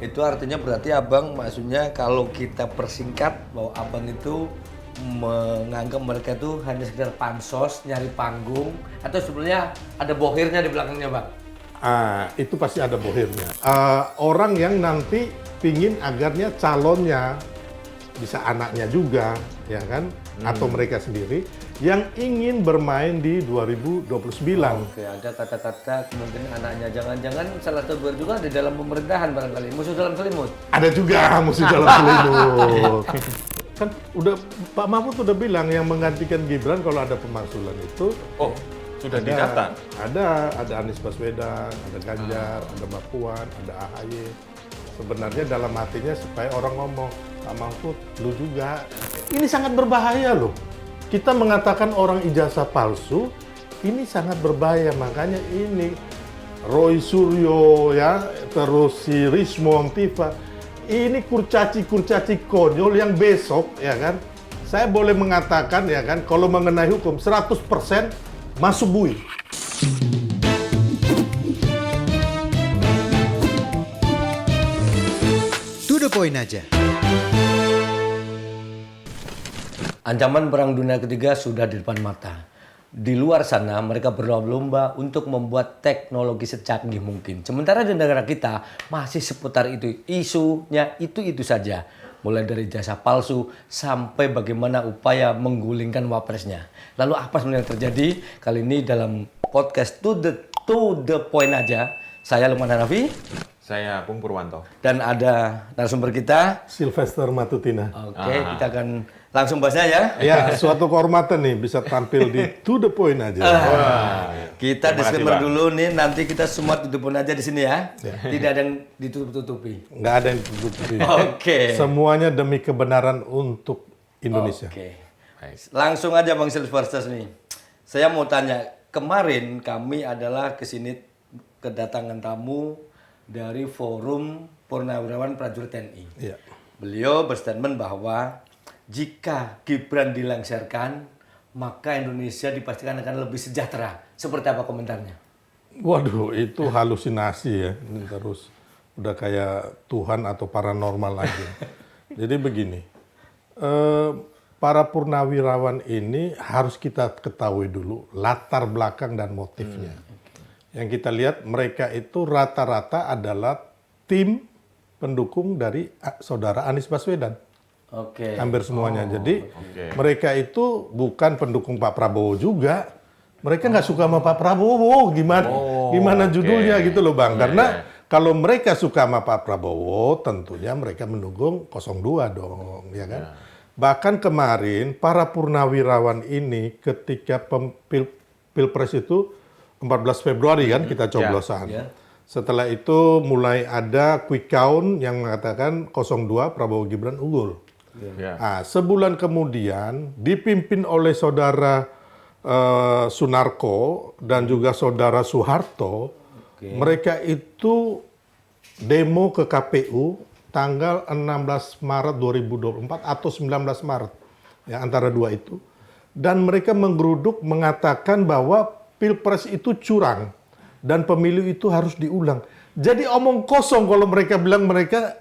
Itu artinya berarti abang maksudnya kalau kita persingkat bahwa abang itu menganggap mereka itu hanya sekedar pansos, nyari panggung, atau sebenarnya ada bohirnya di belakangnya bang? Itu pasti ada bohirnya. Orang yang nanti pingin agarnya calonnya bisa anaknya juga, ya kan? Atau mereka sendiri yang ingin bermain di 2029. Oke, ada kata-kata kemungkinan anaknya jangan-jangan salah satu juga di dalam pemerintahan barangkali, musuh dalam selimut. Ada juga musuh dalam selimut. Kan udah Pak Mahfud udah bilang yang menggantikan Gibran kalau ada pemakzulan itu. Oh, sudah didata? Ada Anies Baswedan, ada Ganjar, ada Mbak Puan, ada AHY. Sebenarnya dalam hatinya supaya orang ngomong, Pak Mahfud, lu juga. Ini sangat berbahaya loh. Kita mengatakan orang ijazah palsu, ini sangat berbahaya. Makanya ini Roy Suryo ya, terus si Rismo Tifa, ini kurcaci konyol yang besok ya kan, saya boleh mengatakan ya kan, kalau mengenai hukum 100% masuk bui. To the point aja. Ancaman perang dunia ketiga sudah di depan mata. Di luar sana mereka berlomba-lomba untuk membuat teknologi secanggih mungkin. Sementara di negara kita masih seputar itu, isunya itu saja. Mulai dari jasa palsu sampai bagaimana upaya menggulingkan wapresnya. Lalu apa sebenarnya yang terjadi? Kali ini dalam podcast To the Point aja. Saya Lukman Hanafi. Saya Pung Purwanto. Dan ada narasumber kita. Sylvester Matutina. Oke, kita akan langsung bahasnya ya. Ya, suatu kehormatan nih bisa tampil di To the Point aja. Kita Terima kasih, disclaimer Bang. dulu nih, nanti kita semua to the point aja di sini ya. Tidak ada yang ditutup-tutupi. Nggak ada yang tutup-tutupi. Oke. Semuanya demi kebenaran untuk Indonesia. Oke. Baik. Langsung aja Bang Sylvester nih. Saya mau tanya, kemarin kami adalah ke sini kedatangan tamu dari Forum Purnawirawan Prajurit TNI. Iya. Beliau berstatement bahwa jika Gibran dilengsarkan, maka Indonesia dipastikan akan lebih sejahtera. Seperti apa komentarnya? Waduh, itu halusinasi ya. Ini terus udah kayak Tuhan atau paranormal aja. Jadi begini, para purnawirawan ini harus kita ketahui dulu latar belakang dan motifnya. Yang kita lihat mereka itu rata-rata adalah tim pendukung dari saudara Anies Baswedan. Oke. Hampir semuanya. Jadi mereka itu bukan pendukung Pak Prabowo juga. Mereka nggak suka sama Pak Prabowo. Gimana judulnya gitu loh Bang. Karena kalau mereka suka sama Pak Prabowo, tentunya mereka mendukung 02 dong, ya kan? Bahkan kemarin para purnawirawan ini ketika Pilpres itu 14 Februari kan kita coblosan. Setelah itu mulai ada quick count yang mengatakan 02 Prabowo Gibran unggul. Nah, sebulan kemudian dipimpin oleh saudara Sunarko dan juga saudara Soeharto, mereka itu demo ke KPU tanggal 16 Maret 2024 atau 19 Maret, ya antara dua itu. Dan mereka menggeruduk mengatakan bahwa Pilpres itu curang dan pemilu itu harus diulang. Jadi omong kosong kalau mereka bilang mereka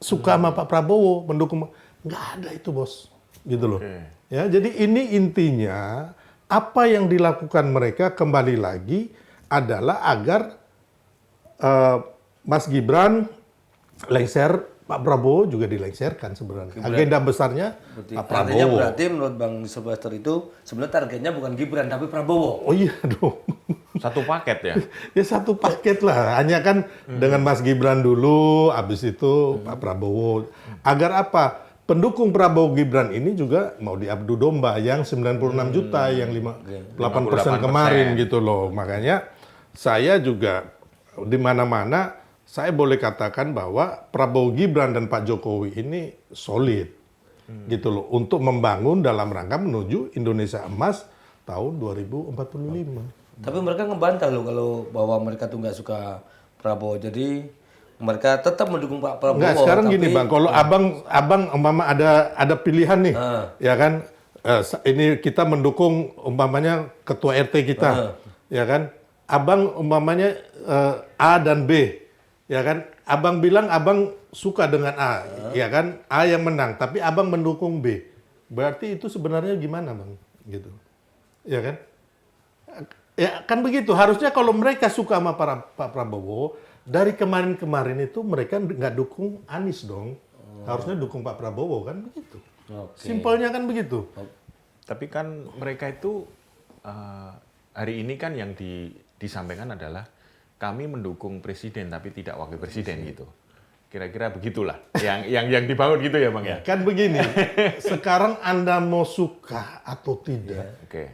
suka sama Pak Prabowo, mendukung. Nggak ada itu bos, gitu loh. Ya, jadi ini intinya apa yang dilakukan mereka kembali lagi adalah agar Mas Gibran lengser, Pak Prabowo juga dilengserkan sebenarnya. Agenda besarnya Pak Prabowo. Artinya berarti menurut Bang Sylvester itu sebenarnya targetnya bukan Gibran tapi Prabowo. Oh iya dong. Satu paket ya? Ya satu paket lah. Hanya kan dengan Mas Gibran dulu, habis itu Pak Prabowo. Agar apa? Pendukung Prabowo Gibran ini juga mau diabdu domba yang 96 juta, yang 58% kemarin gitu loh. Makanya saya juga di mana-mana saya boleh katakan bahwa Prabowo Gibran dan Pak Jokowi ini solid gitu loh untuk membangun dalam rangka menuju Indonesia Emas tahun 2045. Tapi mereka ngebantah loh kalau bahwa mereka tuh nggak suka Prabowo. Jadi mereka tetap mendukung Pak Prabowo. Enggak, sekarang gini Bang, kalau abang umpama ada pilihan nih, ya kan, ini kita mendukung umpamanya ketua RT kita, ya kan, abang umpamanya A dan B, Ya kan? Abang bilang abang suka dengan A, ya kan? A yang menang, tapi abang mendukung B. Berarti itu sebenarnya gimana, Bang? Gitu. Ya kan? Ya kan begitu. Harusnya kalau mereka suka sama Pak Prabowo, dari kemarin-kemarin itu mereka nggak dukung Anies dong. Harusnya dukung Pak Prabowo kan begitu. Oke. Simpelnya kan begitu. Tapi kan mereka itu hari ini kan yang disampaikan adalah kami mendukung presiden tapi tidak wakil presiden gitu. Kira-kira begitulah yang dibangun gitu ya Bang ya. Kan begini. Sekarang Anda mau suka atau tidak, Oke.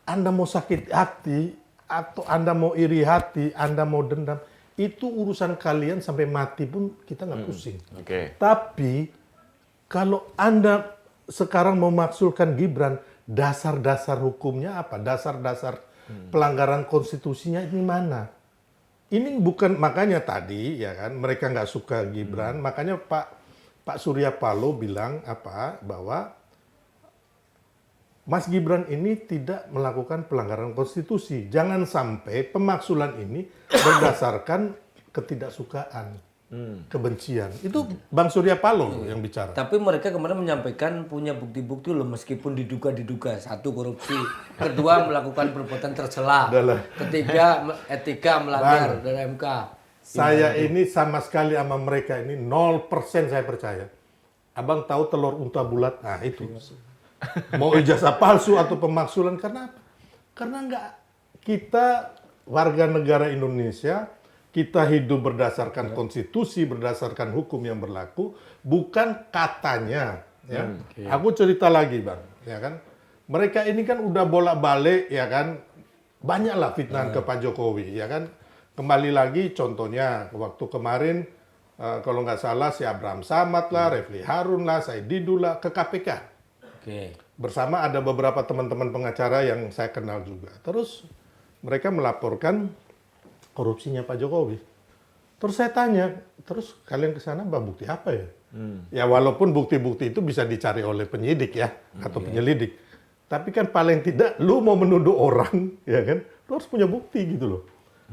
Anda mau sakit hati atau Anda mau iri hati, Anda mau dendam, itu urusan kalian sampai mati pun kita nggak pusing. Oke. Tapi kalau Anda sekarang memaksulkan Gibran, dasar-dasar hukumnya apa? Dasar-dasar pelanggaran konstitusinya ini mana? Ini bukan, makanya tadi ya kan mereka nggak suka Gibran, makanya Pak Surya Paloh bilang apa? Bahwa Mas Gibran ini tidak melakukan pelanggaran konstitusi. Jangan sampai pemaksulan ini berdasarkan ketidaksukaan, kebencian. Itu Bang Surya Paloh loh yang bicara. Tapi mereka kemarin menyampaikan punya bukti-bukti loh meskipun diduga-diduga. Satu, korupsi. Kedua, melakukan perbuatan tercela. Adalah. Ketiga, etika melanggar dari MK. Saya ini sama sekali sama mereka ini 0% saya percaya. Abang tahu telur unta bulat? Nah itu. Mau ijazah palsu atau pemaksulan karena apa? Karena nggak, kita warga negara Indonesia, kita hidup berdasarkan konstitusi, berdasarkan hukum yang berlaku, bukan katanya. Ya. Aku cerita lagi Bang, ya kan? Mereka ini kan udah bolak-balik, ya kan? Banyaklah fitnah ke Pak Jokowi, ya kan? Kembali lagi contohnya waktu kemarin kalau nggak salah si Abraham Samad lah, Refli Harun lah, Said Didu lah ke KPK. Oke. Bersama ada beberapa teman-teman pengacara yang saya kenal juga. Terus mereka melaporkan korupsinya Pak Jokowi. Terus saya tanya, terus kalian ke sana bawa bukti apa ya? Ya walaupun bukti-bukti itu bisa dicari oleh penyidik ya, atau penyelidik. Tapi kan paling tidak lu mau menuduh orang, ya kan? Lu harus punya bukti gitu loh.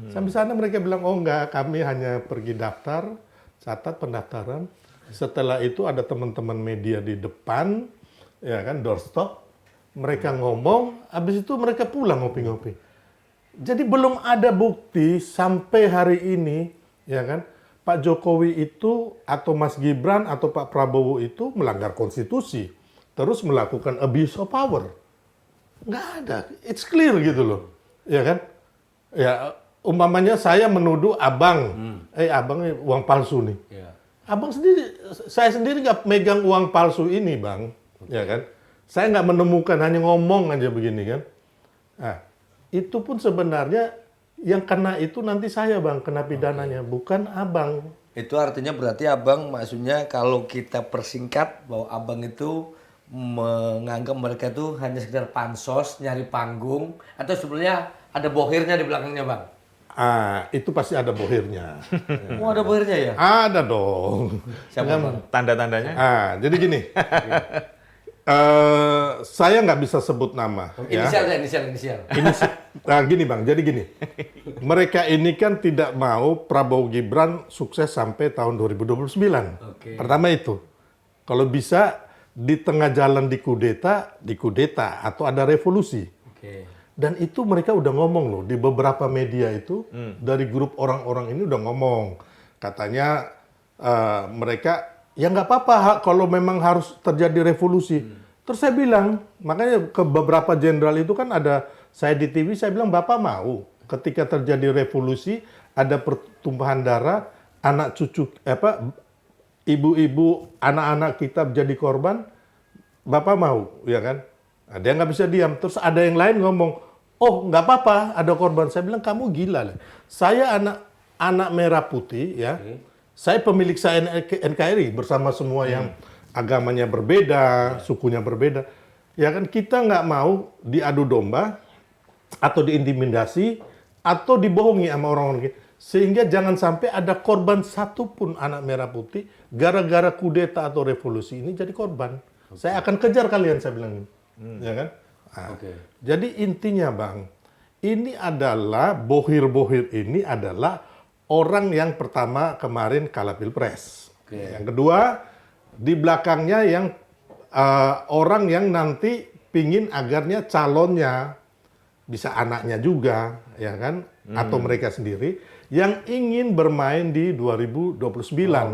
Sampai sana mereka bilang, oh enggak, kami hanya pergi daftar, catat pendaftaran. Setelah itu ada teman-teman media di depan, ya kan, doorstop, mereka ngomong, habis itu mereka pulang ngopi-ngopi. Jadi belum ada bukti sampai hari ini, ya kan, Pak Jokowi itu atau Mas Gibran atau Pak Prabowo itu melanggar konstitusi, terus melakukan abuse of power. Nggak ada, it's clear gitu loh, ya kan? Ya umpamanya saya menuduh abang, abang ini uang palsu nih. Ya. Abang sendiri, saya sendiri nggak megang uang palsu ini bang. Ya kan? Saya nggak menemukan, hanya ngomong aja begini kan. Nah, itu pun sebenarnya yang kena itu nanti saya bang, kena pidananya, bukan abang. Itu artinya berarti abang maksudnya kalau kita persingkat bahwa abang itu menganggap mereka itu hanya sekedar pansos, nyari panggung, atau sebenarnya ada bohirnya di belakangnya bang? Itu pasti ada bohirnya. Oh ada bohirnya ya? Ada dong. Siapa bang? Tanda-tandanya? Jadi gini. Saya nggak bisa sebut nama. Inisial ya, inisial. Gini bang, jadi gini. Mereka ini kan tidak mau Prabowo Gibran sukses sampai tahun 2029. Oke. Pertama itu. Kalau bisa di tengah jalan dikudeta atau ada revolusi. Oke. Dan itu mereka udah ngomong loh di beberapa media itu, dari grup orang-orang ini udah ngomong. Katanya mereka ya nggak apa-apa kalau memang harus terjadi revolusi. Terus saya bilang, makanya ke beberapa jenderal itu kan ada, saya di TV, saya bilang, Bapak mau ketika terjadi revolusi, ada pertumpahan darah, anak cucu, ibu-ibu, anak-anak kita jadi korban, Bapak mau, ya kan? Nah, dia nggak bisa diam. Terus ada yang lain ngomong, oh nggak apa-apa, ada korban. Saya bilang, kamu gila lah. Saya anak merah putih, ya. Saya pemilik saya NKRI bersama semua yang agamanya berbeda, sukunya berbeda. Ya kan kita nggak mau diadu domba atau diintimidasi atau dibohongi sama orang-orang. Sehingga jangan sampai ada korban satupun anak merah putih gara-gara kudeta atau revolusi ini jadi korban. Saya akan kejar kalian, saya bilang. Ya kan? Nah, jadi intinya Bang, ini adalah bohir-bohir ini adalah orang yang pertama kemarin kalah pilpres. Oke. Yang kedua, di belakangnya yang orang yang nanti pingin agarnya calonnya bisa anaknya juga, ya kan? Atau mereka sendiri yang ingin bermain di 2029.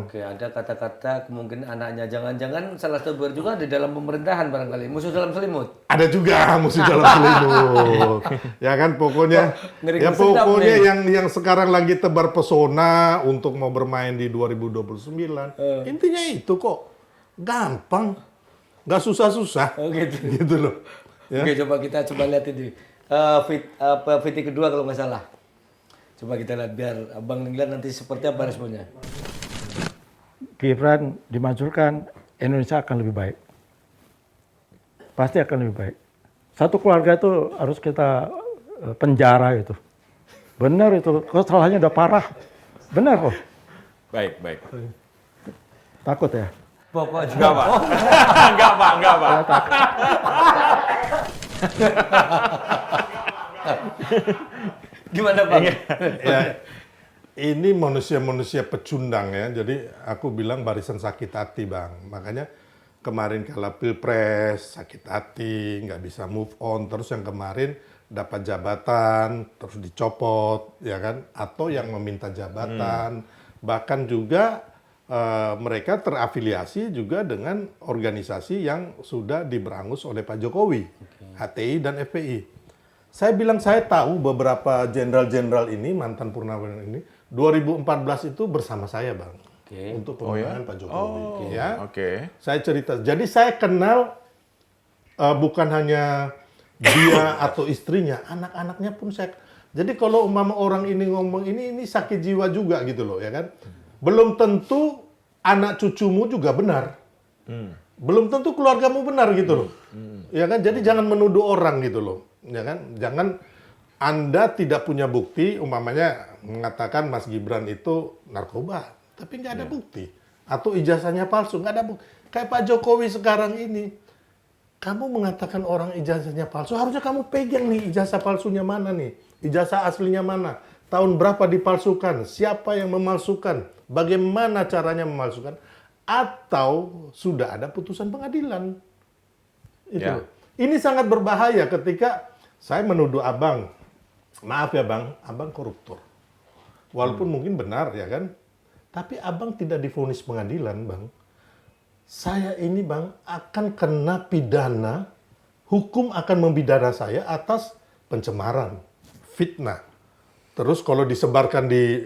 Oke, ada kata-kata kemungkinan anaknya. Jangan-jangan salah satu juga di dalam pemerintahan barangkali. Musuh dalam selimut. Ada juga musuh dalam selimut. Ya kan pokoknya ngeri ya sedap pokoknya nih. yang sekarang lagi tebar pesona untuk mau bermain di 2029. Intinya itu kok. Gampang. Nggak susah-susah. Oh gitu. Gitu loh. Ya. Oke, kita coba lihat ini. VT kedua kalau nggak salah. Coba kita lihat biar Abang lihat nanti seperti apa responnya. Gibran dimajukan, Indonesia akan lebih baik. Pasti akan lebih baik. Satu keluarga itu harus kita penjara itu. Benar itu, kesalahannya udah parah. Benar kok. Baik, baik. Takut ya? Pokoknya Enggak, Pak. Enggak, Pak. gimana Bang? Ya, ini manusia-manusia pecundang ya. Jadi aku bilang barisan sakit hati Bang. Makanya kemarin kalah pilpres, sakit hati, nggak bisa move on. Terus yang kemarin dapat jabatan, terus dicopot, ya kan? Atau yang meminta jabatan. Bahkan juga mereka terafiliasi juga dengan organisasi yang sudah diberangus oleh Pak Jokowi, HTI dan FPI. Saya bilang saya tahu beberapa jenderal-jenderal ini, mantan purnawirawan ini, 2014 itu bersama saya Bang. Oke. Untuk pemenangan Pak Jokowi. Ya. Oke. Saya cerita. Jadi saya kenal bukan hanya dia atau istrinya, anak-anaknya pun saya. Jadi kalau umpama orang ini ngomong ini sakit jiwa juga gitu loh, ya kan? Belum tentu anak cucumu juga benar. Belum tentu keluargamu benar gitu loh. Ya kan? Jadi jangan menuduh orang gitu loh. Ya kan? Jangan Anda tidak punya bukti, umpamanya mengatakan Mas Gibran itu narkoba, tapi nggak ada bukti. Atau ijazahnya palsu, nggak ada bukti. Kayak Pak Jokowi sekarang ini, kamu mengatakan orang ijazahnya palsu, harusnya kamu pegang nih ijazah palsunya mana nih, ijazah aslinya mana, tahun berapa dipalsukan, siapa yang memalsukan, bagaimana caranya memalsukan, atau sudah ada putusan pengadilan. Itu. Ya. Ini sangat berbahaya ketika saya menuduh abang, maaf ya bang, abang koruptor. Walaupun mungkin benar ya kan, tapi abang tidak divonis pengadilan bang. Saya ini bang akan kena pidana, hukum akan membidana saya atas pencemaran, fitnah. Terus kalau disebarkan di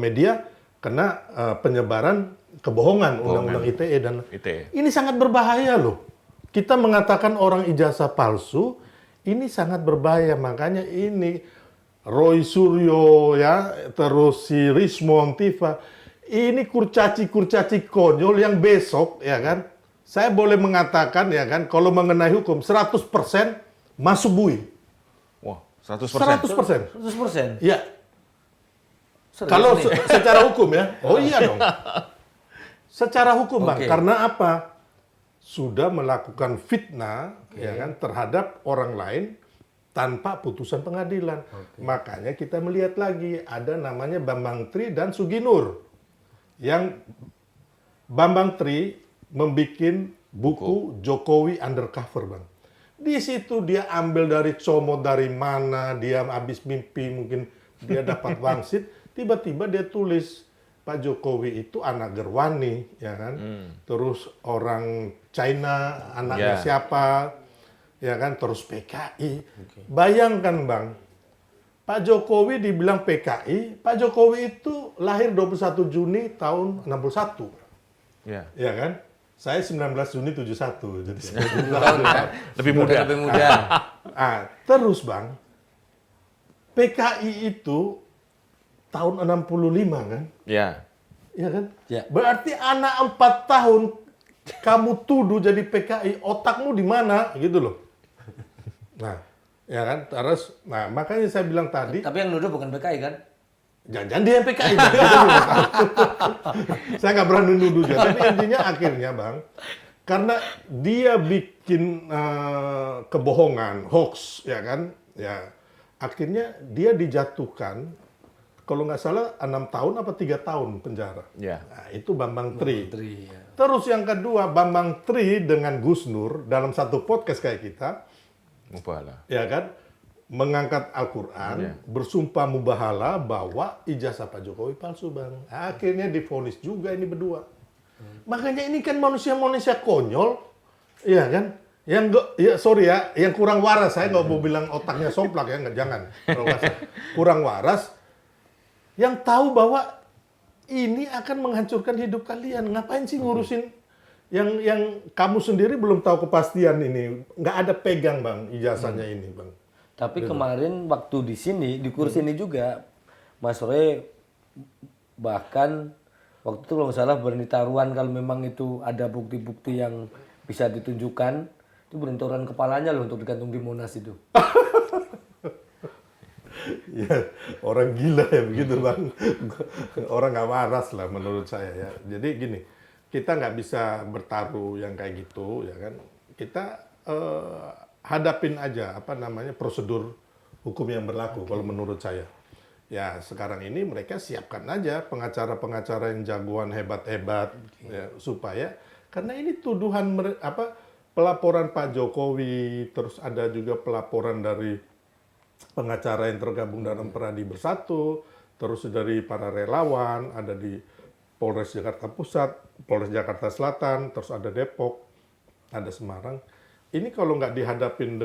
media, kena penyebaran kebohongan, undang-undang ITE dan ITE. ini sangat berbahaya loh. Kita mengatakan orang ijazah palsu, ini sangat berbahaya. Makanya ini Roy Suryo ya, terus si Rismon Tifa, ini kurcaci-kurcaci konyol yang besok ya kan, saya boleh mengatakan ya kan, kalau mengenai hukum 100% masuk bui. Wah, 100%. 100%. 100%. Ya. Serius Kalau nih? secara hukum ya, oh iya dong. Secara hukum bang, Oke. karena apa? Sudah melakukan fitnah ya kan terhadap orang lain tanpa putusan pengadilan. Makanya kita melihat lagi ada namanya Bambang Tri dan Suginur. Yang Bambang Tri membuat buku Jokowi Undercover, Bang. Di situ dia ambil dari comot dari mana, dia habis mimpi mungkin dia dapat wangsit, tiba-tiba dia tulis Pak Jokowi itu anak Gerwani, ya kan? Terus orang China, anaknya siapa, ya kan? Terus PKI. Bayangkan Bang, Pak Jokowi dibilang PKI, Pak Jokowi itu lahir 21 Juni tahun 61. Ya. Ya kan? Saya 19 Juni 71. Jadi Lebih muda. Lebih muda. terus Bang, PKI itu tahun 65 kan? Ya. Iya kan? Ya. Berarti anak 4 tahun kamu tuduh jadi PKI, otakmu di mana? Gitu loh. Nah, ya kan? Terus, nah makanya saya bilang tadi, Tapi yang nuduh bukan PKI kan? jangan dia yang PKI. Bang. Kita juga tahu. Saya nggak berani nuduh dia. Tapi intinya akhirnya Bang, karena dia bikin kebohongan, hoax, ya kan? Ya, akhirnya dia dijatuhkan kalau nggak salah 6 tahun apa 3 tahun penjara. Ya. Nah, itu Bambang Tri. Ya. Terus yang kedua, Bambang Tri dengan Gus Nur dalam satu podcast kayak kita, Mubahala. ya kan, mengangkat Al-Quran, bersumpah mubahala bahwa ijazah Pak Jokowi palsu, Bang. Akhirnya divonis juga ini berdua. Makanya ini kan manusia-manusia konyol, ya kan? Yang sorry ya, yang kurang waras. Saya nggak mau bilang otaknya somplak ya, nggak, jangan. Kurang waras, yang tahu bahwa ini akan menghancurkan hidup kalian. Ngapain sih ngurusin yang kamu sendiri belum tahu kepastian ini? Nggak ada pegang, Bang, ijazahnya ini, Bang. Tapi kemarin waktu di sini, di kursi ini juga, Mas Roy bahkan waktu itu kalau nggak salah berani taruhan kalau memang itu ada bukti-bukti yang bisa ditunjukkan, itu berani taruhan kepalanya loh untuk digantung di Monas itu. Ya, orang gila ya begitu, Bang. Orang nggak waras lah menurut saya ya. Jadi gini, kita nggak bisa bertaruh yang kayak gitu, ya kan. Kita hadapin aja prosedur hukum yang berlaku kalau menurut saya. Ya sekarang ini mereka siapkan aja pengacara-pengacara yang jagoan hebat-hebat ya, supaya karena ini tuduhan pelaporan Pak Jokowi, terus ada juga pelaporan dari pengacara yang tergabung dalam Peradi Bersatu, terus dari para relawan, ada di Polres Jakarta Pusat, Polres Jakarta Selatan, terus ada Depok, ada Semarang. Ini kalau nggak dihadapin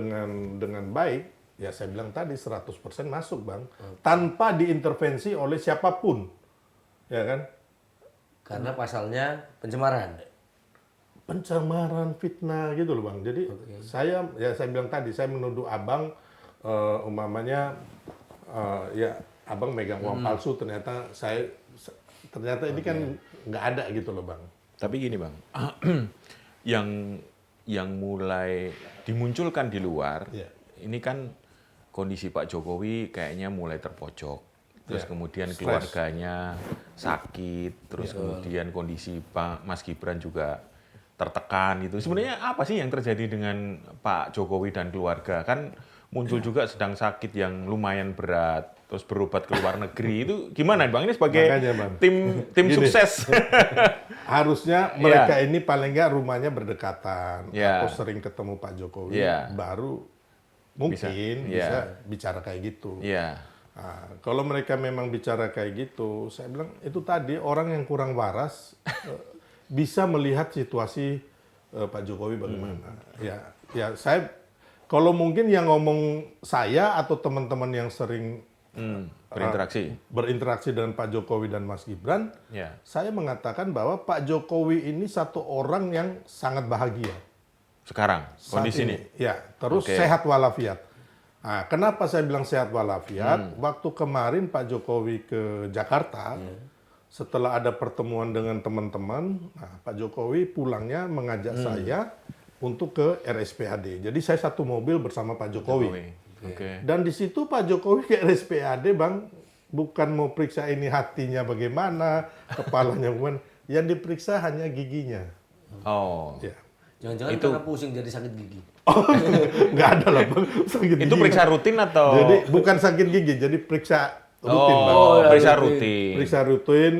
dengan baik, ya saya bilang tadi 100% masuk, Bang. Tanpa diintervensi oleh siapapun. Ya kan? Karena pasalnya pencemaran. Pencemaran, fitnah gitu loh, Bang. Jadi saya bilang tadi, saya menuduh Abang umpamanya ya Abang megang uang palsu, ternyata ini kan nggak ada gitu loh, Bang. Tapi gini, Bang. yang mulai dimunculkan di luar, ini kan kondisi Pak Jokowi kayaknya mulai terpojok. Terus kemudian keluarganya sakit, terus kemudian kondisi Pak Mas Gibran juga tertekan gitu. Sebenarnya apa sih yang terjadi dengan Pak Jokowi dan keluarga? Kan muncul juga sedang sakit yang lumayan berat, terus berobat ke luar negeri. Itu gimana, Bang? Ini sebagai Makanya, Bang. tim Gini. sukses. Harusnya mereka ini paling nggak rumahnya berdekatan Ya. atau sering ketemu Pak Jokowi, Ya. baru mungkin bisa bicara kayak gitu. Iya. Nah, kalau mereka memang bicara kayak gitu, saya bilang itu tadi orang yang kurang waras bisa melihat situasi Pak Jokowi bagaimana. Ya saya kalau mungkin yang ngomong saya atau teman-teman yang sering berinteraksi dengan Pak Jokowi dan Mas Gibran, Ya. saya mengatakan bahwa Pak Jokowi ini satu orang yang sangat bahagia. Sekarang Saat kondisi ini. ini. Ya, terus Oke. sehat walafiat. Nah, kenapa saya bilang sehat walafiat? Waktu kemarin Pak Jokowi ke Jakarta, setelah ada pertemuan dengan teman-teman, Pak Jokowi pulangnya mengajak saya untuk ke RSPAD. Jadi saya satu mobil bersama Pak Jokowi. Oke. Dan di situ Pak Jokowi ke RSPAD, Bang, bukan mau periksa ini hatinya bagaimana, kepalanya bagaimana. Yang diperiksa hanya giginya. Oh. Ya. Jangan-jangan Itu- karena pusing jadi sakit gigi. Nggak ada lah, Bang. Sakit Itu gigi. periksa rutin atau? Jadi bukan sakit gigi, jadi periksa rutin, Bang. Oh, ya, periksa rutin. rutin. Periksa rutin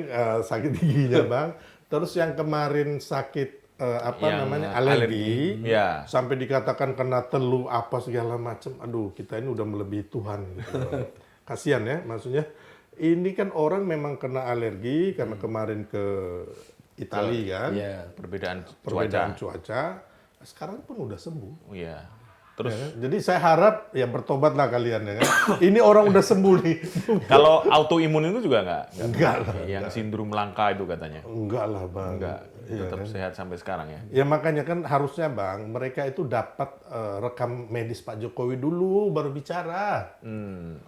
sakit giginya, Bang. Terus yang kemarin sakit Yang alergi, Ya. sampai dikatakan kena telu apa segala macam. Aduh, kita ini udah melebihi Tuhan gitu. Bang. Kasihan ya, maksudnya. Ini kan orang memang kena alergi karena kemarin ke Italia kan, Iya. perbedaan cuaca. Sekarang pun udah sembuh. Iya. Terus Ya kan? Jadi saya harap ya bertobatlah kalian ya kan. Ini orang udah sembuh nih. kalau autoimun itu juga nggak? Enggak lah. Yang sindrom langka itu katanya. Enggak lah, Bang. Enggak. Iya Tetap kan? sehat sampai sekarang ya. Ya makanya kan harusnya, Bang, mereka itu dapat rekam medis Pak Jokowi dulu baru bicara.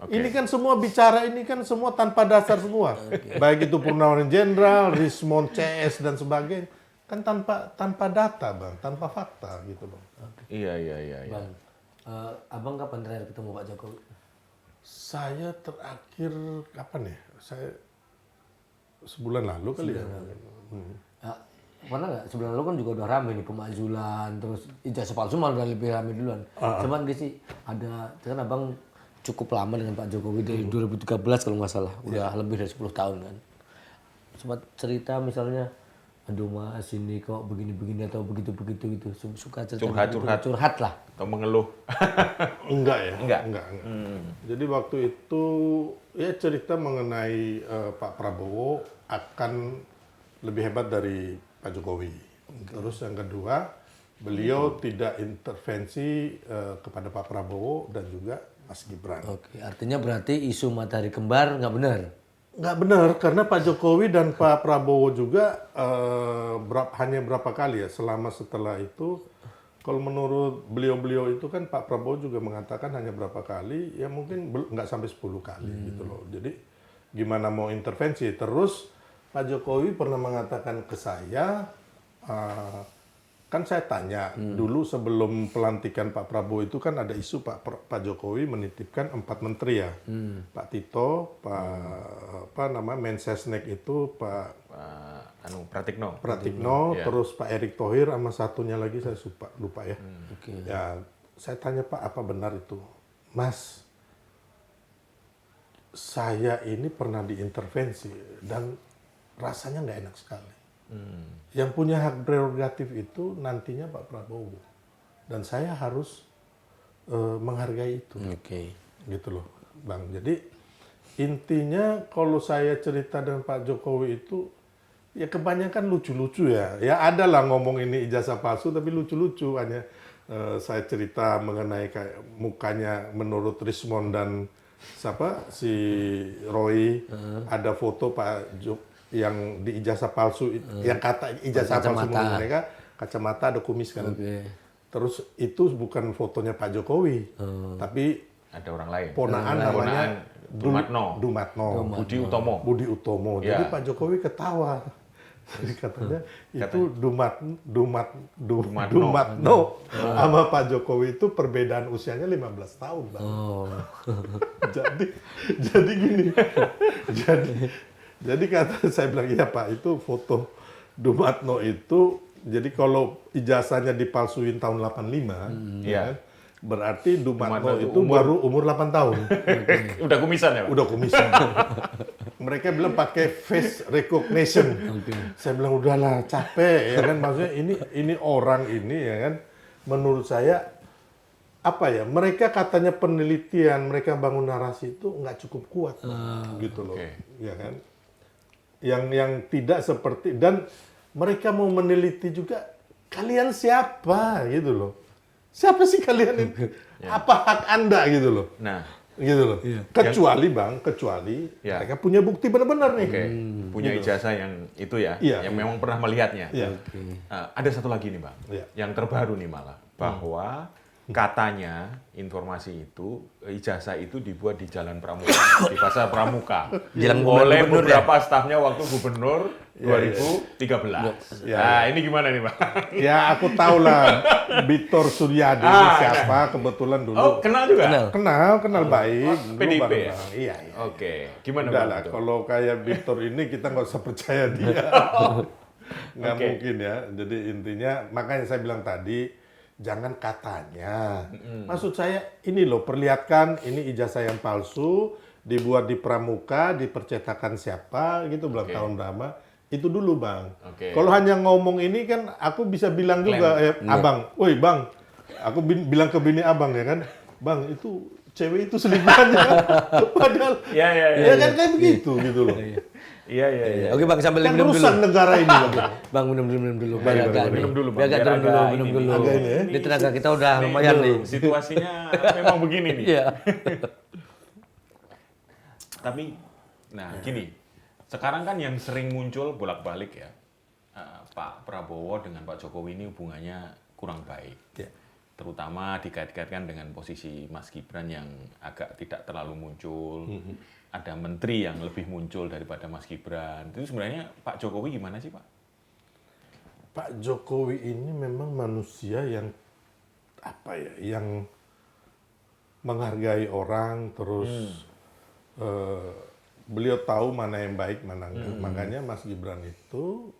Oke. Ini kan semua bicara ini kan semua tanpa dasar semua. Baik itu Purnawan Jenderal, Rismond CS dan sebagainya. Kan tanpa data, Bang, tanpa fakta gitu, Bang. Iya. Bang, abang kapan terakhir ketemu Pak Jokowi? Saya terakhir kapan ya? Saya sebulan lalu kali ya. Ya, pernah nggak? Sebulan lalu kan juga udah rame nih pemakzulan, terus ijazah palsu malah udah lebih rame duluan. Cuman dia sih ada, kan abang cukup lama dengan Pak Jokowi dari 2013 kalau nggak salah, udah lebih dari 10 tahun kan. Sempat cerita misalnya, aduh Mas ini kok begini-begini atau begitu-begitu gitu, suka cerita curhat lah. Atau mengeluh. Enggak ya? Enggak? Enggak. Jadi waktu itu ya cerita mengenai Pak Prabowo akan lebih hebat dari Pak Jokowi. Terus yang kedua, beliau tidak intervensi kepada Pak Prabowo dan juga Mas Gibran. Oke, artinya berarti isu matahari kembar nggak benar? Nggak benar, karena Pak Jokowi dan Pak Prabowo juga hanya berapa kali ya setelah itu. Kalau menurut beliau-beliau itu kan Pak Prabowo juga mengatakan hanya berapa kali, ya mungkin nggak sampai 10 kali gitu loh. Jadi gimana mau intervensi? Terus Pak Jokowi pernah mengatakan ke saya, kan saya tanya dulu sebelum pelantikan Pak Prabowo itu kan ada isu Pak Jokowi menitipkan 4 menteri ya, Pak Tito, Mensesnek itu Pak Pratikno, Ya. terus Pak Erick Thohir sama satunya lagi saya lupa ya. Ya, saya tanya Pak apa benar itu, Mas? Saya ini pernah diintervensi dan rasanya nggak enak sekali. Yang punya hak prerogatif itu nantinya Pak Prabowo dan saya harus menghargai itu. Oke. Gitu loh, Bang. Jadi intinya kalau saya cerita dengan Pak Jokowi itu ya kebanyakan lucu-lucu ya. Ya ada lah ngomong ini ijazah palsu tapi lucu-lucu. Hanya saya cerita mengenai kayak mukanya menurut Rismond dan si Roy, ada foto Pak yang di ijazah palsu, yang kata ijazah palsu menurut mereka kacamata ada kumis kan. Terus itu bukan fotonya Pak Jokowi, tapi Ada orang lain. ponaan namanya Dumatno. Budi Utomo. Jadi Ya. Pak Jokowi ketawa. Jadi katanya itu Dumatno sama Pak Jokowi itu perbedaan usianya 15 tahun, Bang. jadi gini. Jadi kata saya bilang, iya Pak, itu foto Dumatno itu, jadi kalau ijazahnya dipalsuin tahun 85, Iya. kan, berarti Dumatno Dumatno itu baru umur 8 tahun. Udah kumisan ya, Pak? Udah kumisan. Mereka bilang pakai face recognition. Saya bilang udahlah capek ya kan, maksudnya ini orang ini ya kan, menurut saya apa ya, mereka katanya penelitian, mereka bangun narasi itu nggak cukup kuat gitu loh, ya kan. Yang tidak seperti, dan mereka mau meneliti juga, kalian siapa gitu loh. Siapa sih kalian ini? Apa hak Anda gitu loh. Nah, Gitu loh. Kecuali Ya. mereka punya bukti benar-benar nih. oke. Punya ijazah yang itu ya, Iya. yang memang pernah melihatnya. Iya. Ada satu lagi nih, Bang. Iya. Yang terbaru nih malah, bahwa katanya informasi itu, ijazah itu dibuat di Jalan Pramuka, di Pasar Pramuka, Jalan oleh gubernur beberapa stafnya waktu gubernur 2013. Iya. Nah, ini gimana nih, Bang? Ya aku tahu lah Bitor Suryadi ini siapa, kebetulan dulu. Oh, kenal juga? Kenal baik. Dulu PDIP ya? bareng-bareng. Iya. Oke, gimana Udah Bang? lah, itu? kalau kayak Bitor ini kita nggak usah percaya dia. Nggak Oke. mungkin ya. Jadi intinya, makanya saya bilang tadi, jangan katanya. Maksud saya, ini loh, perlihatkan ini ijazah yang palsu, dibuat di Pramuka, dipercetakan siapa, gitu, bilang tahun berapa. Itu dulu, Bang. Oke. Kalau hanya ngomong ini kan, aku bisa bilang juga, Abang, woi Bang, aku bilang ke bini Abang ya kan, Bang, itu cewek itu selingkuhannya. Padahal, Iya. ya kan kayak begitu, gitu loh. Iya. Oke Bang, sambil Kan minum dulu. rusak negara ini, Bang. Bang, minum dulu. Biar agak minum dulu, Bang. Biar agak Biar turun dulu, agak minum ini, dulu. agak ini ya. Ini tenaga kita udah lumayan nih. Situasinya memang begini nih. Iya. Tapi, nah gini, sekarang kan yang sering muncul bolak-balik ya, Pak Prabowo dengan Pak Jokowi ini hubungannya kurang baik. Ya. Terutama dikait-kaitkan dengan posisi Mas Gibran yang agak tidak terlalu muncul. Ada menteri yang lebih muncul daripada Mas Gibran. Itu sebenarnya Pak Jokowi gimana sih, Pak? Pak Jokowi ini memang manusia yang apa ya, yang menghargai orang, terus beliau tahu mana yang baik, mana enggak. Makanya Mas Gibran itu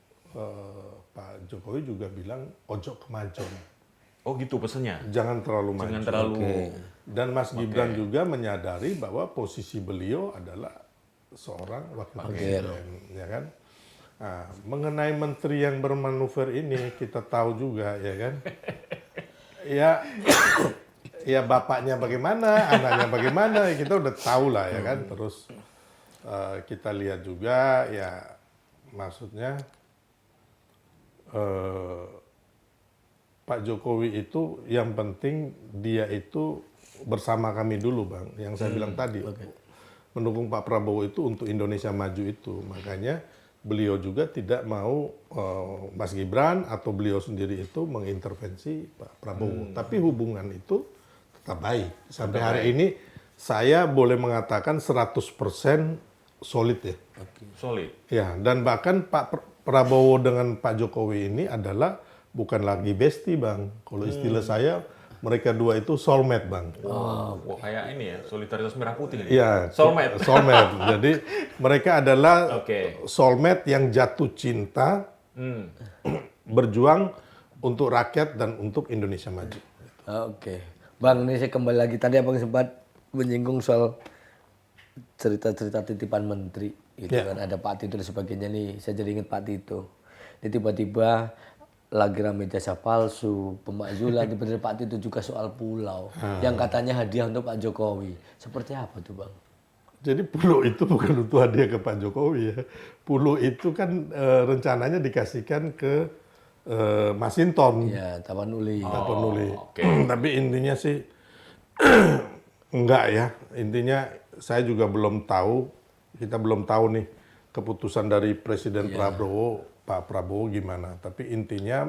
Pak Jokowi juga bilang ojo kemajon. Oh gitu pesennya. Jangan terlalu maju. Jangan terlalu. Dan Mas Gibran juga menyadari bahwa posisi beliau adalah seorang wakil presiden, ya kan? Nah, mengenai menteri yang bermanuver ini kita tahu juga, ya kan? Ya, ya bapaknya bagaimana, anaknya bagaimana, kita udah tahu lah, ya kan? Terus kita lihat juga, ya maksudnya Pak Jokowi itu yang penting dia itu bersama kami dulu, Bang. Yang saya bilang tadi, mendukung Pak Prabowo itu untuk Indonesia maju itu. Makanya beliau juga tidak mau Mas Gibran atau beliau sendiri itu mengintervensi Pak Prabowo. Tapi hubungan itu tetap baik. Sampai hari ini saya boleh mengatakan 100% solid ya. Solid. Ya, dan bahkan Pak Prabowo dengan Pak Jokowi ini adalah bukan lagi bestie, Bang. Kalau istilah saya, mereka dua itu soulmate, Bang. Wah, kayak ini ya, solidaritas merah putih ini. Iya, Soulmate. soulmate. Jadi mereka adalah Oke. soulmate yang jatuh cinta, berjuang untuk rakyat dan untuk Indonesia maju. Oke. Bang, ini saya kembali lagi. Tadi abang sempat menyinggung soal cerita-cerita titipan menteri. Gitu kan. Ada Pak Tito dan sebagainya nih. Saya jadi ingat Pak Tito. Ini tiba-tiba lagi rame jasa palsu, pemakzulan, tiba-tiba Pak Tito juga soal pulau. Yang katanya hadiah untuk Pak Jokowi. Seperti apa tuh Bang? Jadi pulau itu bukan untuk hadiah ke Pak Jokowi ya. Pulau itu kan rencananya dikasihkan ke Masinton. Ya, Taman Uli. Taman Uli. oke. Tapi intinya sih enggak ya. Intinya saya juga belum tahu, kita belum tahu nih keputusan dari Presiden Prabowo, Pak Prabowo gimana. Tapi intinya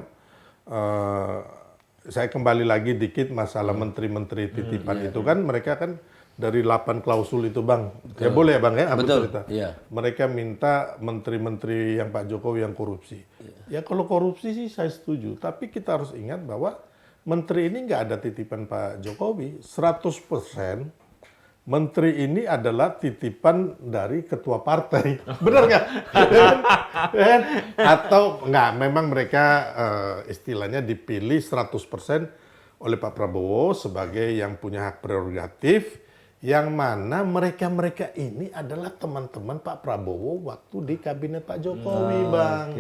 saya kembali lagi dikit masalah menteri-menteri titipan itu kan mereka kan dari 8 klausul itu Bang. Ya boleh ya Bang ya, aku Betul, cerita. iya. Mereka minta menteri-menteri yang Pak Jokowi yang korupsi. Ya kalau korupsi sih saya setuju, tapi kita harus ingat bahwa menteri ini nggak ada titipan Pak Jokowi. 100% menteri ini adalah titipan dari ketua partai. Benar nggak? Atau nggak, memang mereka istilahnya dipilih 100% oleh Pak Prabowo sebagai yang punya hak prerogatif, yang mana mereka-mereka ini adalah teman-teman Pak Prabowo waktu di kabinet Pak Jokowi, Bang.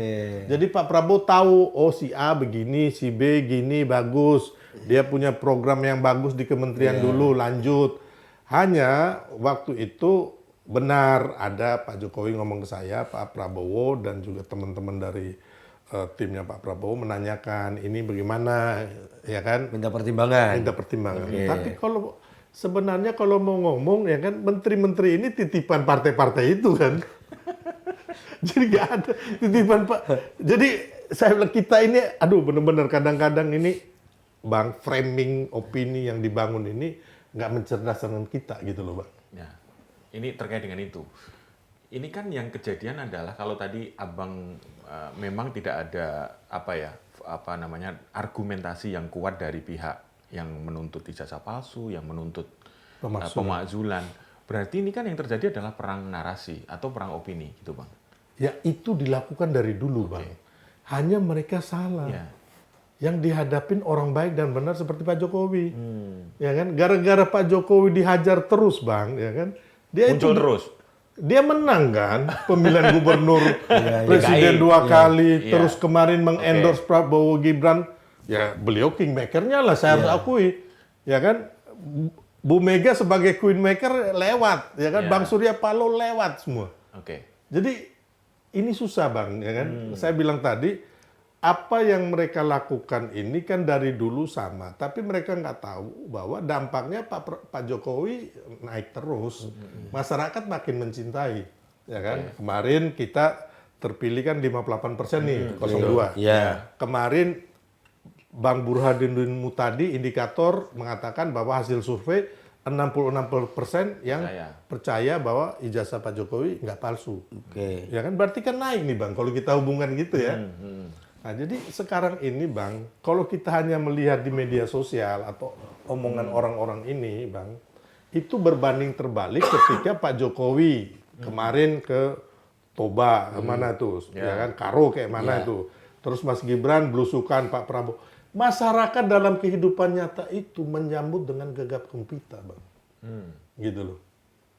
Jadi Pak Prabowo tahu, oh si A begini, si B gini, bagus. Dia punya program yang bagus di kementerian dulu, lanjut. Hanya waktu itu benar ada Pak Jokowi ngomong ke saya, Pak Prabowo dan juga teman-teman dari timnya Pak Prabowo menanyakan ini bagaimana, ya kan? Minta pertimbangan. Minta pertimbangan. Tapi kalau sebenarnya kalau mau ngomong ya kan, menteri-menteri ini titipan partai-partai itu kan. Jadi nggak ada titipan Pak. Jadi saya bilang kita ini, aduh benar-benar kadang-kadang ini Bang, framing opini yang dibangun ini nggak mencerdaskan kita gitu loh Bang. Ya, ini terkait dengan itu. Ini kan yang kejadian adalah kalau tadi abang memang tidak ada argumentasi yang kuat dari pihak yang menuntut ijazah palsu, yang menuntut pemakzulan. Berarti ini kan yang terjadi adalah perang narasi atau perang opini gitu Bang. Ya itu dilakukan dari dulu Bang. Hanya mereka salah. Ya. Yang dihadapin orang baik dan benar seperti Pak Jokowi, ya kan? Gara-gara Pak Jokowi dihajar terus, Bang, ya kan? Dia Muncul itu, terus. Dia menang kan pemilihan gubernur, presiden 2 kali, terus kemarin mengendorse Prabowo Gibran, ya beliau kingmaker-nya lah, saya harus akui, ya kan? Bu Mega sebagai queenmaker lewat, ya kan? Bang Surya Paloh lewat semua. Oke. Jadi ini susah, Bang, ya kan? Saya bilang tadi, apa yang mereka lakukan ini kan dari dulu sama, tapi mereka nggak tahu bahwa dampaknya Pak Jokowi naik terus, masyarakat makin mencintai, ya kan? Kemarin kita terpilih kan 58% nih, 02. Iya. Kemarin Bang Burhanuddin Mutadi indikator mengatakan bahwa hasil survei 66% yang percaya bahwa ijazah Pak Jokowi nggak palsu. Ya kan berarti kan naik nih Bang kalau kita hubungan gitu ya. Nah, jadi sekarang ini Bang, kalau kita hanya melihat di media sosial atau omongan orang-orang ini Bang, itu berbanding terbalik ketika Pak Jokowi kemarin ke Toba, kemana tuh, ya kan, Karo kayak mana tuh. Terus Mas Gibran belusukan Pak Prabowo. Masyarakat dalam kehidupan nyata itu menyambut dengan gegap gempita, Bang. Gitu loh.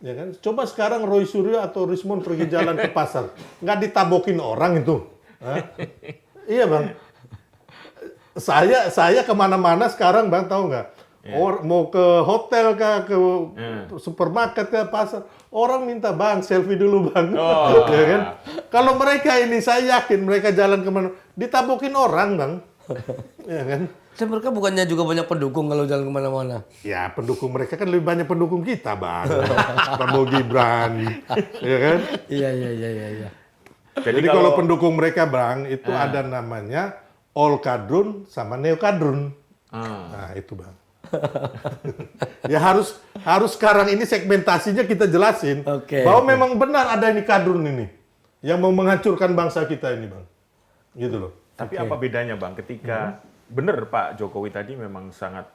Ya kan? Coba sekarang Roy Suryo atau Rismond pergi jalan ke pasar, nggak ditabokin orang itu. Hah? Iya, Bang. Saya kemana-mana sekarang, Bang, tahu nggak? Mau ke hotel kah, ke supermarket ke pasar, orang minta, Bang, selfie dulu, Bang. Ya kan? Kalau mereka ini, saya yakin mereka jalan kemana, ditabokin orang, Bang. Ya kan? Dan mereka bukannya juga banyak pendukung kalau jalan kemana-mana. Ya, pendukung mereka kan lebih banyak pendukung kita, Bang. Prabowo Gibran. Ya kan? Iya. Jadi kalau pendukung mereka, Bang, itu ada namanya all kadrun sama neo kadrun. Nah, itu, Bang. Ya harus sekarang ini segmentasinya kita jelasin. Bahwa memang benar ada ini kadrun ini yang mau menghancurkan bangsa kita ini, Bang. Gitu loh. Tapi apa bedanya, Bang, ketika benar Pak Jokowi tadi memang sangat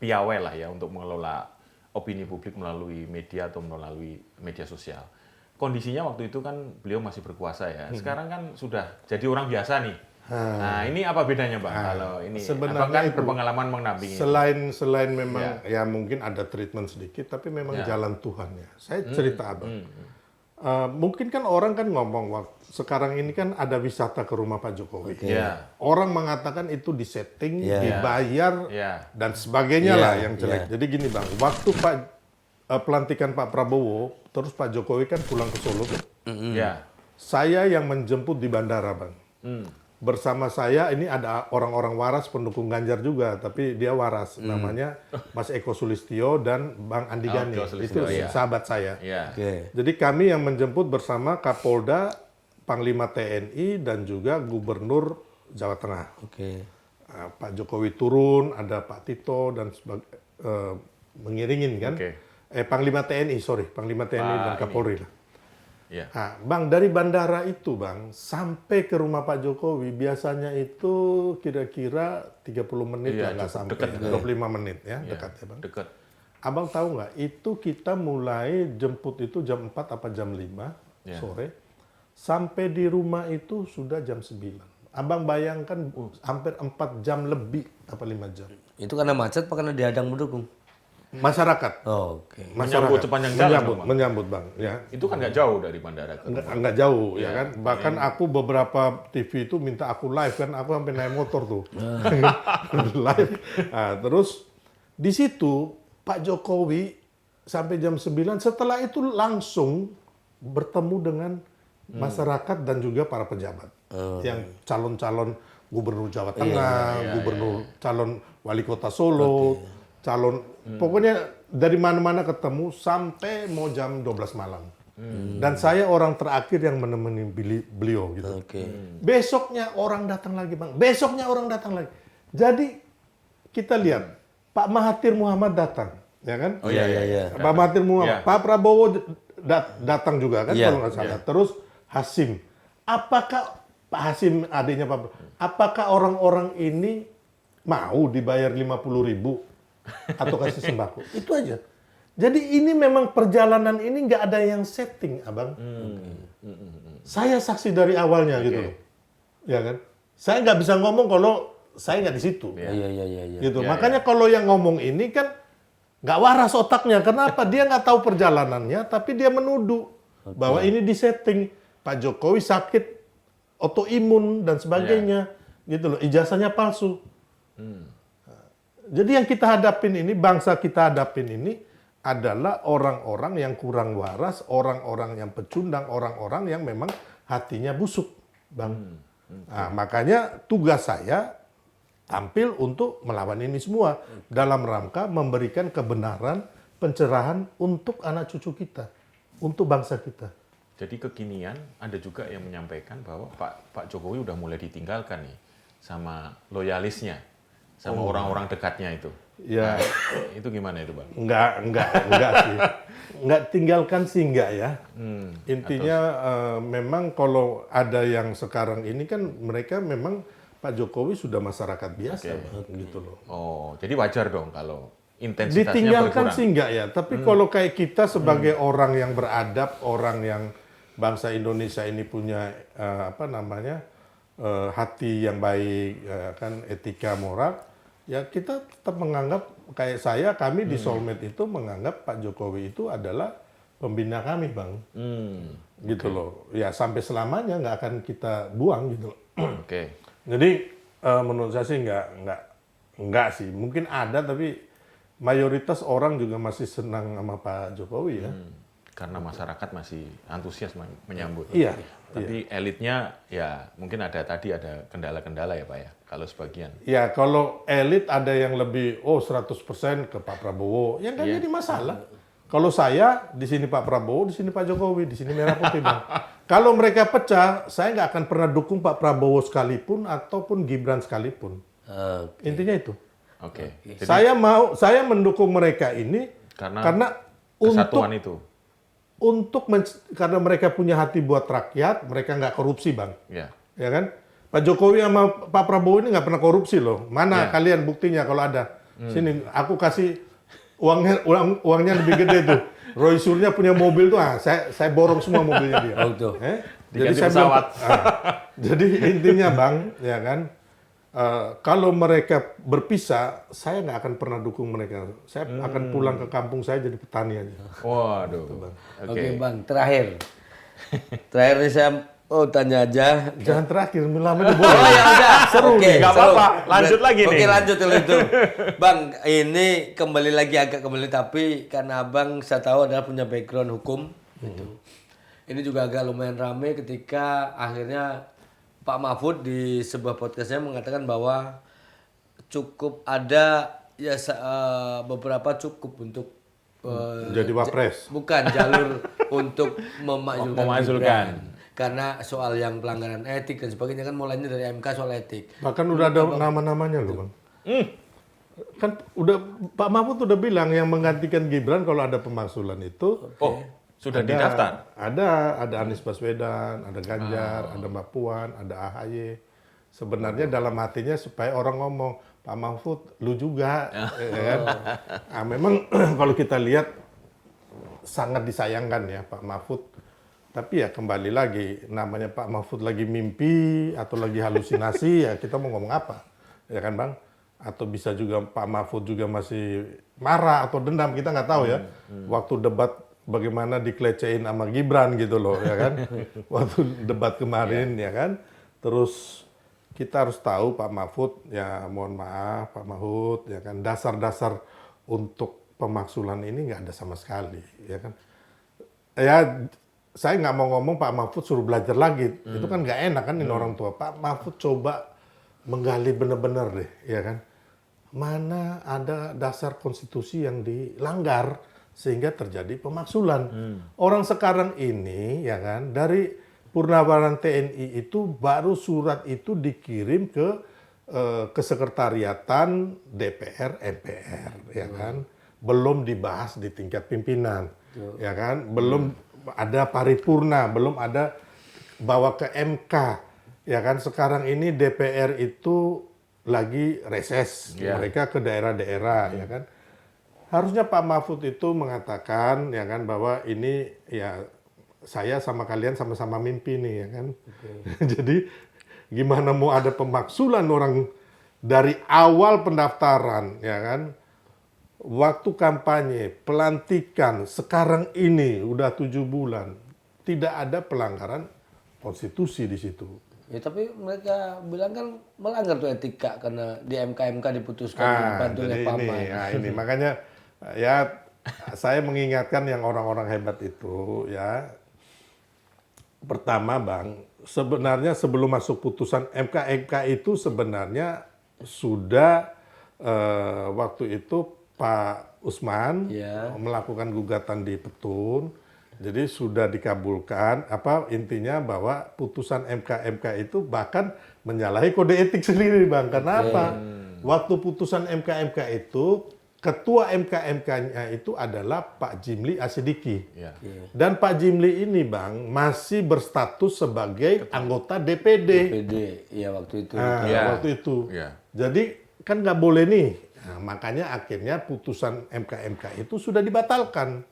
piawai lah ya untuk mengelola opini publik melalui media atau melalui media sosial. Kondisinya waktu itu kan beliau masih berkuasa ya. Sekarang kan sudah jadi orang biasa nih. Nah, ini apa bedanya, Bang? Kalau ini sebenarnya apakah itu, berpengalaman mendampingi? Selain memang ya mungkin ada treatment sedikit, tapi memang jalan Tuhan ya. Saya cerita, Abang. Mungkin kan orang kan ngomong, sekarang ini kan ada wisata ke rumah Pak Jokowi. Orang mengatakan itu disetting, dibayar, dan sebagainya lah yang jelek. Jadi gini, Bang, waktu pelantikan Pak Prabowo, terus Pak Jokowi kan pulang ke Solo. Saya yang menjemput di bandara, Bang. Bersama saya ini ada orang-orang waras pendukung Ganjar juga, tapi dia waras, namanya Mas Eko Sulistyo dan Bang Andi Gani. Itu sahabat saya. Jadi kami yang menjemput bersama Kapolda, Panglima TNI dan juga Gubernur Jawa Tengah. Pak Jokowi turun, ada Pak Tito dan mengiringin kan. Panglima TNI dan Kapolri lah. Nah, Bang, dari bandara itu, Bang, sampai ke rumah Pak Jokowi biasanya itu kira-kira 30 menit lah, nggak sampai. 25 menit ya, dekat ya, Bang. Dekat. Abang tahu nggak, itu kita mulai jemput itu jam 4 apa jam 5 sore, sampai di rumah itu sudah jam 9. Abang bayangkan hampir 4 jam lebih, apa 5 jam. Itu karena macet apa karena dihadang pendukung? Masyarakat. Menyambut sepanjang jalan, menyambut, Bang. Ya. Itu kan nggak jauh dari bandara. Enggak jauh, ya kan. Bahkan aku beberapa TV itu minta aku live kan, aku sampai naik motor tuh. Live. Nah, terus di situ Pak Jokowi sampai jam 9, setelah itu langsung bertemu dengan masyarakat dan juga para pejabat. Yang calon-calon gubernur Jawa Tengah, calon wali kota Solo, pokoknya dari mana-mana ketemu sampai mau jam 12 malam. Dan saya orang terakhir yang menemani beliau gitu. Besoknya orang datang lagi, Bang. Besoknya orang datang lagi. Jadi kita lihat Pak Mahathir Muhammad datang, ya kan? Pak Mahathir Muhammad, Pak Prabowo datang juga kan kalau nggak salah. Terus Hasim. Apakah Pak Hasim adiknya Pak Prabowo, apakah orang-orang ini mau dibayar 50.000 atau kasih sembako? Itu aja. Jadi ini memang perjalanan ini nggak ada yang setting, Abang. Saya saksi dari awalnya gitu loh. Ya kan? Saya nggak bisa ngomong kalau saya nggak di situ. Gitu. Makanya kalau yang ngomong ini kan nggak waras otaknya. Kenapa? Dia nggak tahu perjalanannya, tapi dia menuduh bahwa ini disetting. Pak Jokowi sakit autoimun dan sebagainya. Gitu loh. Ijazahnya palsu. Jadi yang kita hadapin ini, bangsa kita hadapin ini adalah orang-orang yang kurang waras, orang-orang yang pecundang, orang-orang yang memang hatinya busuk, Bang. Nah, makanya tugas saya tampil untuk melawan ini semua dalam rangka memberikan kebenaran, pencerahan untuk anak cucu kita, untuk bangsa kita. Jadi kekinian ada juga yang menyampaikan bahwa Pak Jokowi udah mulai ditinggalkan nih sama loyalisnya, sama orang-orang dekatnya itu. Ya, itu gimana itu, Bang? Enggak sih. Enggak tinggalkan sih enggak ya. Intinya memang kalau ada yang sekarang ini kan mereka memang Pak Jokowi sudah masyarakat biasa, Bang, gitu loh. Oh, jadi wajar dong kalau intensitasnya ditinggalkan berkurang. sih enggak ya, tapi kalau kayak kita sebagai orang yang beradab, orang yang bangsa Indonesia ini punya hati yang baik, kan etika moral, ya kita tetap menganggap kayak kami di Soulmate itu menganggap Pak Jokowi itu adalah pembina kami, Bang. Gitu loh. Ya sampai selamanya nggak akan kita buang gitu loh. Oke. Jadi menurut saya sih nggak sih. Mungkin ada tapi mayoritas orang juga masih senang sama Pak Jokowi ya. Karena masyarakat masih antusias menyambut. Iya. Tapi elitnya ya mungkin ada kendala-kendala ya Pak ya, kalau sebagian. Ya kalau elit ada yang lebih 100% ke Pak Prabowo, yang nggak jadi masalah. Kalau saya di sini Pak Prabowo, di sini Pak Jokowi, di sini merah putih, Bang. Kalau mereka pecah, saya nggak akan pernah dukung Pak Prabowo sekalipun ataupun Gibran sekalipun. Intinya itu. Oke. Jadi Saya mendukung mereka ini karena kesatuan itu. Karena mereka punya hati buat rakyat, mereka nggak korupsi, Bang. Ya. Ya kan? Pak Jokowi sama Pak Prabowo ini nggak pernah korupsi loh. Mana kalian buktinya kalau ada? Sini, aku kasih uangnya lebih gede tuh. Roy Surya punya mobil tuh, saya borong semua mobilnya dia. Oh, tuh. Jadi Diganti pesawat. jadi intinya, Bang, ya kan? Kalau mereka berpisah, saya nggak akan pernah dukung mereka. Saya akan pulang ke kampung saya jadi petani aja. Waduh. Oke, Bang, terakhir nih saya tanya aja. Jangan terakhir, lama itu boleh. Oh ya udah, Seru oke, nih. Nggak seru. apa-apa, lanjut lagi nih. Oke, lanjut dulu itu. Bang, ini agak kembali tapi karena Abang saya tahu adalah punya background hukum gitu. Ini juga agak lumayan ramai ketika akhirnya Pak Mahfud di sebuah podcastnya mengatakan bahwa cukup ada beberapa cukup untuk Jadi wapres. bukan jalur untuk memakzulkan Memakzulkan. Gibran. Karena soal yang pelanggaran etik dan sebagainya kan mulainya dari MK soal etik. Bahkan udah ada nama-namanya loh, Bang. Kan Pak Mahfud udah bilang yang menggantikan Gibran kalau ada pemakzulan itu. Sudah didaftar? Ada Anies Baswedan, ada Ganjar, ada Mbak Puan, ada AHY. Sebenarnya dalam hatinya supaya orang ngomong, Pak Mahfud, lu juga. Ya kan? Nah, memang kalau kita lihat sangat disayangkan ya Pak Mahfud. Tapi ya kembali lagi, namanya Pak Mahfud lagi mimpi atau lagi halusinasi, ya kita mau ngomong apa? Ya kan, Bang? Atau bisa juga Pak Mahfud juga masih marah atau dendam, kita nggak tahu ya. Waktu debat bagaimana dikelecehin sama Gibran gitu loh, ya kan? Waktu debat kemarin, ya kan? Terus kita harus tahu Pak Mahfud, ya mohon maaf Pak Mahfud, ya kan? Dasar-dasar untuk pemakzulan ini nggak ada sama sekali, ya kan? Ya, saya nggak mau ngomong Pak Mahfud suruh belajar lagi, itu kan nggak enak kan ini orang tua. Pak Mahfud coba menggali benar-benar deh, ya kan? Mana ada dasar konstitusi yang dilanggar sehingga terjadi pemakzulan. Orang sekarang ini, ya kan, dari Purnawaran TNI itu baru surat itu dikirim ke kesekretariatan DPR, MPR, ya kan, belum dibahas di tingkat pimpinan, ya kan, belum ada paripurna, belum ada bawa ke MK, ya kan. Sekarang ini DPR itu lagi reses, mereka ke daerah-daerah, ya kan. Harusnya Pak Mahfud itu mengatakan, ya kan, bahwa ini ya saya sama kalian sama-sama mimpi nih, ya kan. Jadi gimana mau ada pemakzulan orang dari awal pendaftaran, ya kan, waktu kampanye, pelantikan, sekarang ini udah 7 bulan, tidak ada pelanggaran konstitusi di situ. Ya tapi mereka bilang kan melanggar tuh etika karena di MK diputuskan dibantu oleh Pak Mahfud. Ini makanya ya saya mengingatkan yang orang-orang hebat itu ya. Pertama, Bang, sebenarnya sebelum masuk putusan MK itu sebenarnya sudah waktu itu Pak Usman melakukan gugatan di Petun. Jadi sudah dikabulkan, intinya bahwa putusan MK itu bahkan menyalahi kode etik sendiri, Bang. Kenapa? Waktu putusan MK itu, ketua MK-nya itu adalah Pak Jimli Asidiki. Dan Pak Jimli ini, Bang, masih berstatus sebagai anggota DPD. Iya waktu itu. Waktu itu. Jadi kan nggak boleh nih. Nah, makanya akhirnya putusan MK itu sudah dibatalkan.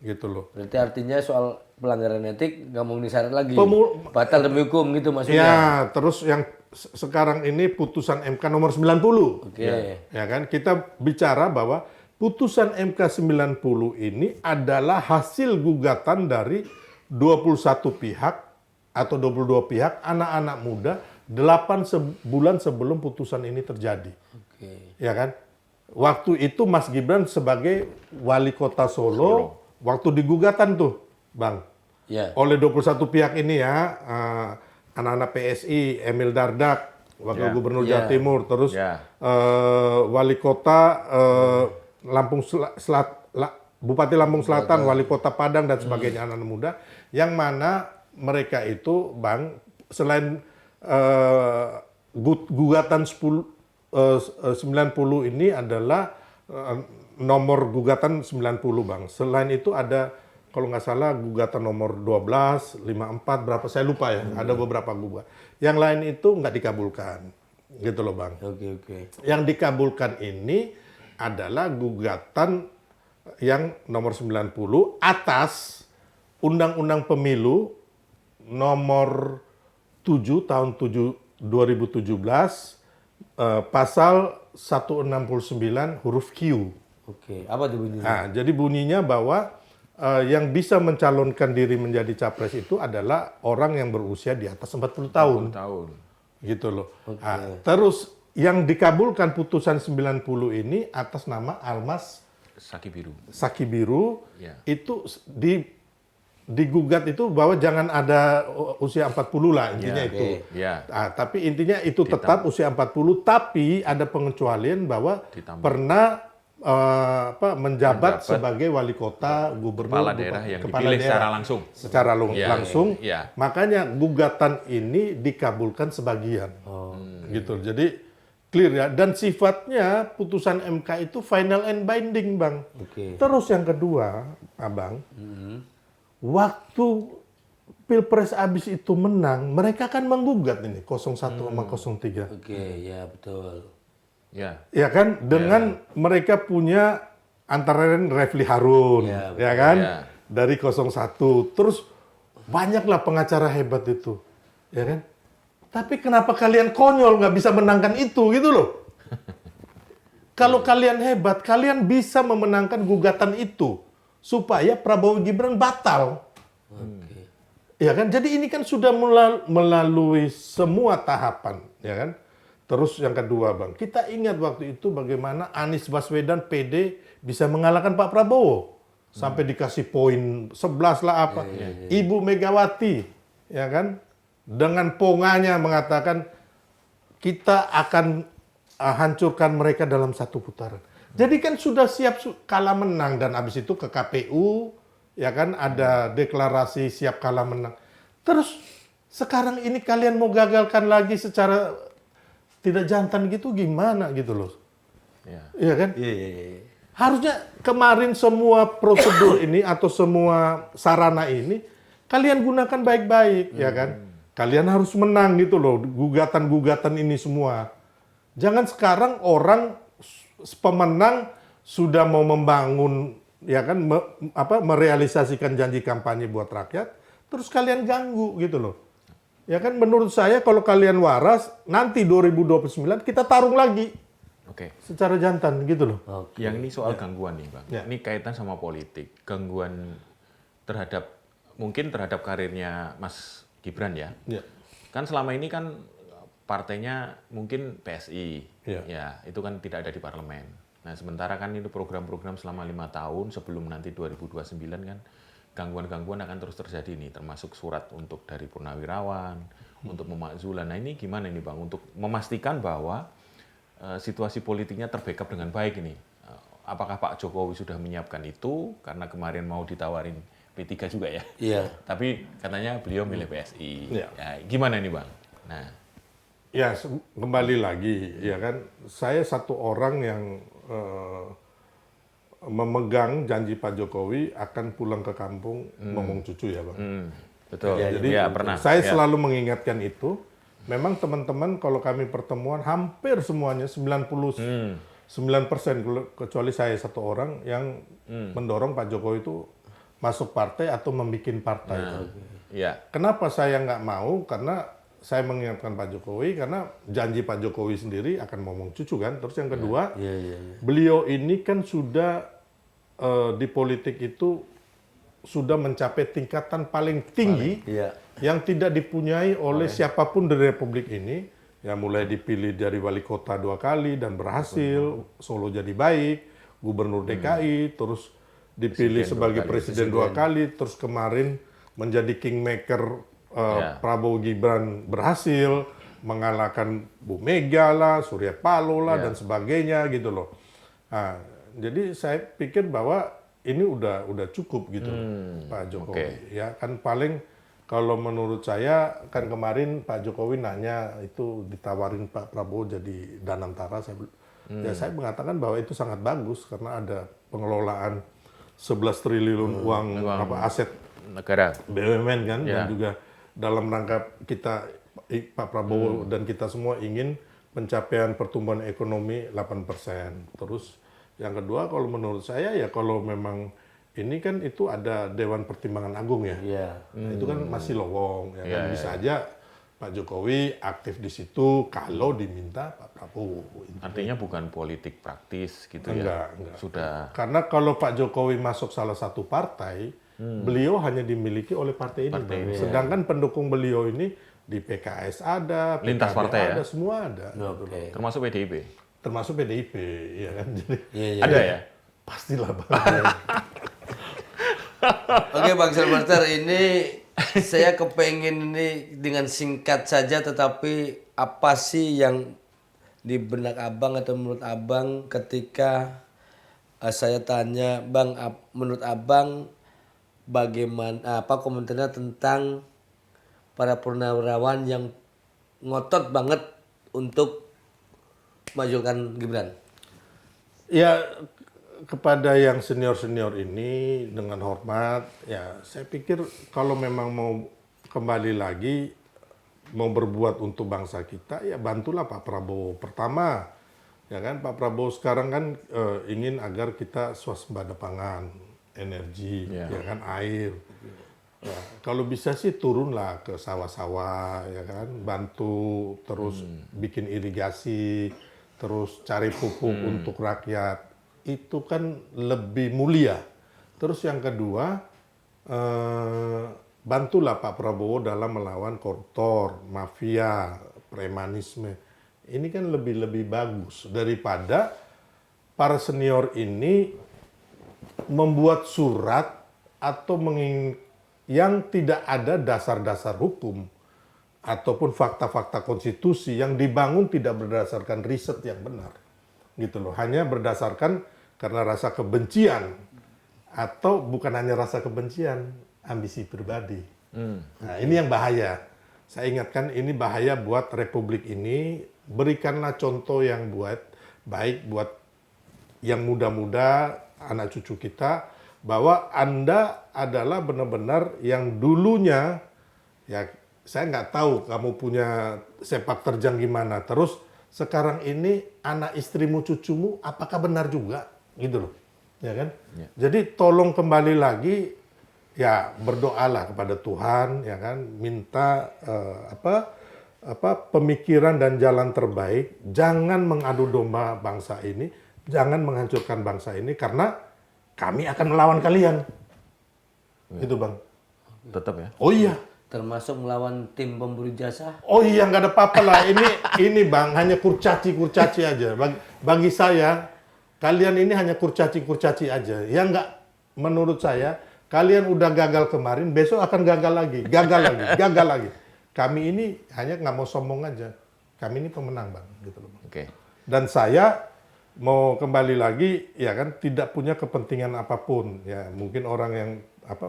Gitu loh. Berarti artinya soal pelanggaran etik nggak mau disyarat lagi. Pemu- Batal demi hukum gitu maksudnya. Ya, terus yang sekarang ini putusan MK nomor 90. Oke. Ya kan, kita bicara bahwa putusan MK 90 ini adalah hasil gugatan dari 21 pihak atau 22 pihak anak-anak muda 8 bulan sebelum putusan ini terjadi. Oke. Ya kan? Waktu itu Mas Gibran sebagai wali kota Solo, waktu digugatan tuh, Bang. Ya. Oleh 21 pihak ini ya, anak-anak PSI, Emil Dardak, Wakil Ya. Gubernur Ya. Jawa Timur, terus Ya. Wali Kota Lampung Bupati Lampung Selatan, Wali Kota Padang dan sebagainya anak-anak muda, yang mana mereka itu, Bang, selain gugatan 90 ini adalah nomor gugatan 90, Bang. Selain itu ada kalau nggak salah gugatan nomor 12, 54 berapa saya lupa ya. Ada beberapa gugatan. Yang lain itu nggak dikabulkan. Gitu loh, Bang. Oke. Yang dikabulkan ini adalah gugatan yang nomor 90 atas Undang-Undang Pemilu nomor 7 tahun 2017 pasal 169 huruf Q. Oke. Apa tuh bunyinya? Nah, jadi bunyinya bahwa yang bisa mencalonkan diri menjadi capres itu adalah orang yang berusia di atas 40 tahun. Tahun. Gitu loh. Nah, terus yang dikabulkan putusan 90 ini atas nama Almas Saki biru. Ya. itu digugat itu bahwa jangan ada usia 40 lah intinya Ya, itu. Ya. Nah, tapi intinya itu tetap usia 40, tapi ada pengecualian bahwa pernah menjabat sebagai wali kota, gubernur, Kepala daerah yang dipilih secara langsung. Secara Ya, langsung. ya. Makanya gugatan ini dikabulkan sebagian. Gitu. Jadi clear ya. Dan sifatnya putusan MK itu final and binding, Bang. Oke. Terus yang kedua, Abang, waktu Pilpres habis itu menang, mereka kan menggugat ini 01 sama 03. Oke, ya betul. Ya. Ya kan, dengan mereka punya antara lain Refli Harun, Ya, ya kan, ya. dari 01. Terus banyaklah pengacara hebat itu, ya kan. Tapi kenapa kalian konyol nggak bisa menangkan itu, gitu loh. Kalau kalian hebat, kalian bisa memenangkan gugatan itu supaya Prabowo Gibran batal. Oke. Ya kan, jadi ini kan sudah melalui semua tahapan, ya kan. Terus yang kedua, Bang, kita ingat waktu itu bagaimana Anies Baswedan PD bisa mengalahkan Pak Prabowo. Sampai dikasih poin 11 lah apa. Ibu Megawati, ya kan, dengan ponganya mengatakan kita akan hancurkan mereka dalam satu putaran. Jadi kan sudah siap kalah menang dan habis itu ke KPU, ya kan, ada deklarasi siap kalah menang. Terus sekarang ini kalian mau gagalkan lagi secara tidak jantan gitu gimana gitu loh. Ya. Iya kan? Iya. Harusnya kemarin semua prosedur ini atau semua sarana ini kalian gunakan baik-baik, ya kan? Kalian harus menang gitu loh, gugatan-gugatan ini semua. Jangan sekarang orang pemenang sudah mau membangun, ya kan, merealisasikan janji kampanye buat rakyat, terus kalian ganggu gitu loh. Ya kan, menurut saya kalau kalian waras, nanti 2029 kita tarung lagi Oke. secara jantan gitu loh. Yang ini soal gangguan nih, Bang. Ya. Ini kaitan sama politik. Gangguan mungkin terhadap karirnya Mas Gibran ya. Ya. Kan selama ini kan partainya mungkin PSI. Ya. Ya, itu kan tidak ada di parlemen. Nah, sementara kan itu program-program selama 5 tahun sebelum nanti 2029 kan gangguan-gangguan akan terus terjadi nih, termasuk surat untuk dari Purnawirawan, untuk memakzulan. Nah, ini gimana ini, Bang, untuk memastikan bahwa situasi politiknya terbackup dengan baik ini? Apakah Pak Jokowi sudah menyiapkan itu? Karena kemarin mau ditawarin P3 juga ya. Iya. Tapi katanya beliau milih PSI. Iya. Ya, gimana ini, Bang? Nah, Ya, kembali lagi, ya kan, saya satu orang yang memegang janji Pak Jokowi akan pulang ke kampung ngomong cucu ya, Bang. betul. Ya, Jadi ya, pernah. saya Ya. selalu mengingatkan itu. Memang teman-teman kalau kami pertemuan hampir semuanya 99% kecuali saya satu orang yang mendorong Pak Jokowi itu masuk partai atau membuat partai. Ya. Kenapa saya nggak mau? Karena saya mengingatkan Pak Jokowi, karena janji Pak Jokowi sendiri akan ngomong cucu kan. Terus yang kedua, beliau ini kan sudah di politik itu sudah mencapai tingkatan paling tinggi yang tidak dipunyai oleh siapapun di Republik ini. Ya mulai dipilih dari wali kota 2 kali dan berhasil, Solo jadi baik, gubernur DKI, terus dipilih sebagai presiden 2 kali, terus kemarin menjadi kingmaker Prabowo Gibran berhasil mengalahkan Bu Mega lah, Surya Paloh lah dan sebagainya gitu loh. Nah, jadi saya pikir bahwa ini udah cukup gitu Pak Jokowi. Ya kan paling kalau menurut saya kan kemarin Pak Jokowi nanya itu ditawarin Pak Prabowo jadi Danantara, saya mengatakan bahwa itu sangat bagus karena ada pengelolaan 11 triliun uang aset Negara. BUMN kan dan juga dalam rangka kita Pak Prabowo dan kita semua ingin pencapaian pertumbuhan ekonomi 8%. Terus yang kedua kalau menurut saya ya kalau memang ini kan itu ada Dewan Pertimbangan Agung ya. Itu kan masih lowong ya kan bisa aja Pak Jokowi aktif di situ kalau diminta Pak Prabowo. Artinya bukan politik praktis gitu Enggak. Sudah. Karena kalau Pak Jokowi masuk salah satu partai, beliau hanya dimiliki oleh partai ini. Sedangkan pendukung beliau ini di PKS ada, Lintas PKB partai ada, semua ada. Termasuk PDIP. Termasuk PDIP, ya kan. Jadi Ada ya? pastilah Bang. Oke Bang Sylvester, ini saya kepengen ini dengan singkat saja, tetapi apa sih yang di benak abang atau menurut abang ketika saya tanya Bang, menurut abang bagaimana apa komentarnya tentang para purnawirawan yang ngotot banget untuk majukan Gibran? Ya kepada yang senior-senior ini dengan hormat, ya saya pikir kalau memang mau kembali lagi, mau berbuat untuk bangsa kita, ya bantulah Pak Prabowo. Pertama, ya kan Pak Prabowo sekarang kan ingin agar kita swasembada pangan, energi, ya kan air. Ya, kalau bisa sih turunlah ke sawah-sawah, ya kan, bantu terus bikin irigasi, terus cari pupuk untuk rakyat. Itu kan lebih mulia. Terus yang kedua, bantulah Pak Prabowo dalam melawan koruptor, mafia, premanisme. Ini kan lebih bagus daripada para senior ini membuat surat atau yang tidak ada dasar-dasar hukum ataupun fakta-fakta konstitusi yang dibangun tidak berdasarkan riset yang benar. Gitu loh, hanya berdasarkan karena rasa kebencian atau bukan hanya rasa kebencian, ambisi pribadi. Nah, ini yang bahaya. Saya ingatkan ini bahaya buat republik ini. Berikanlah contoh yang baik buat yang muda-muda, anak cucu kita, bahwa Anda adalah benar-benar yang dulunya, ya saya nggak tahu kamu punya sepak terjang gimana, terus sekarang ini anak istrimu, cucumu, apakah benar juga? Gitu loh, ya kan? Ya. Jadi tolong kembali lagi, ya berdoalah kepada Tuhan, ya kan? Minta pemikiran dan jalan terbaik. Jangan mengadu domba bangsa ini, jangan menghancurkan bangsa ini, karena kami akan melawan kalian. Gitu Bang. Tetap ya? Oh iya. Termasuk melawan tim pemburu jasa? Oh iya, nggak ada apa-apa lah. Ini Bang, hanya kurcaci aja. Bagi saya, kalian ini hanya kurcaci aja. Yang nggak, menurut saya, kalian udah gagal kemarin, besok akan gagal lagi. Kami ini hanya nggak mau sombong aja. Kami ini pemenang Bang, gitu loh. Oke. Dan saya mau kembali lagi, ya kan, tidak punya kepentingan apapun. Ya mungkin orang yang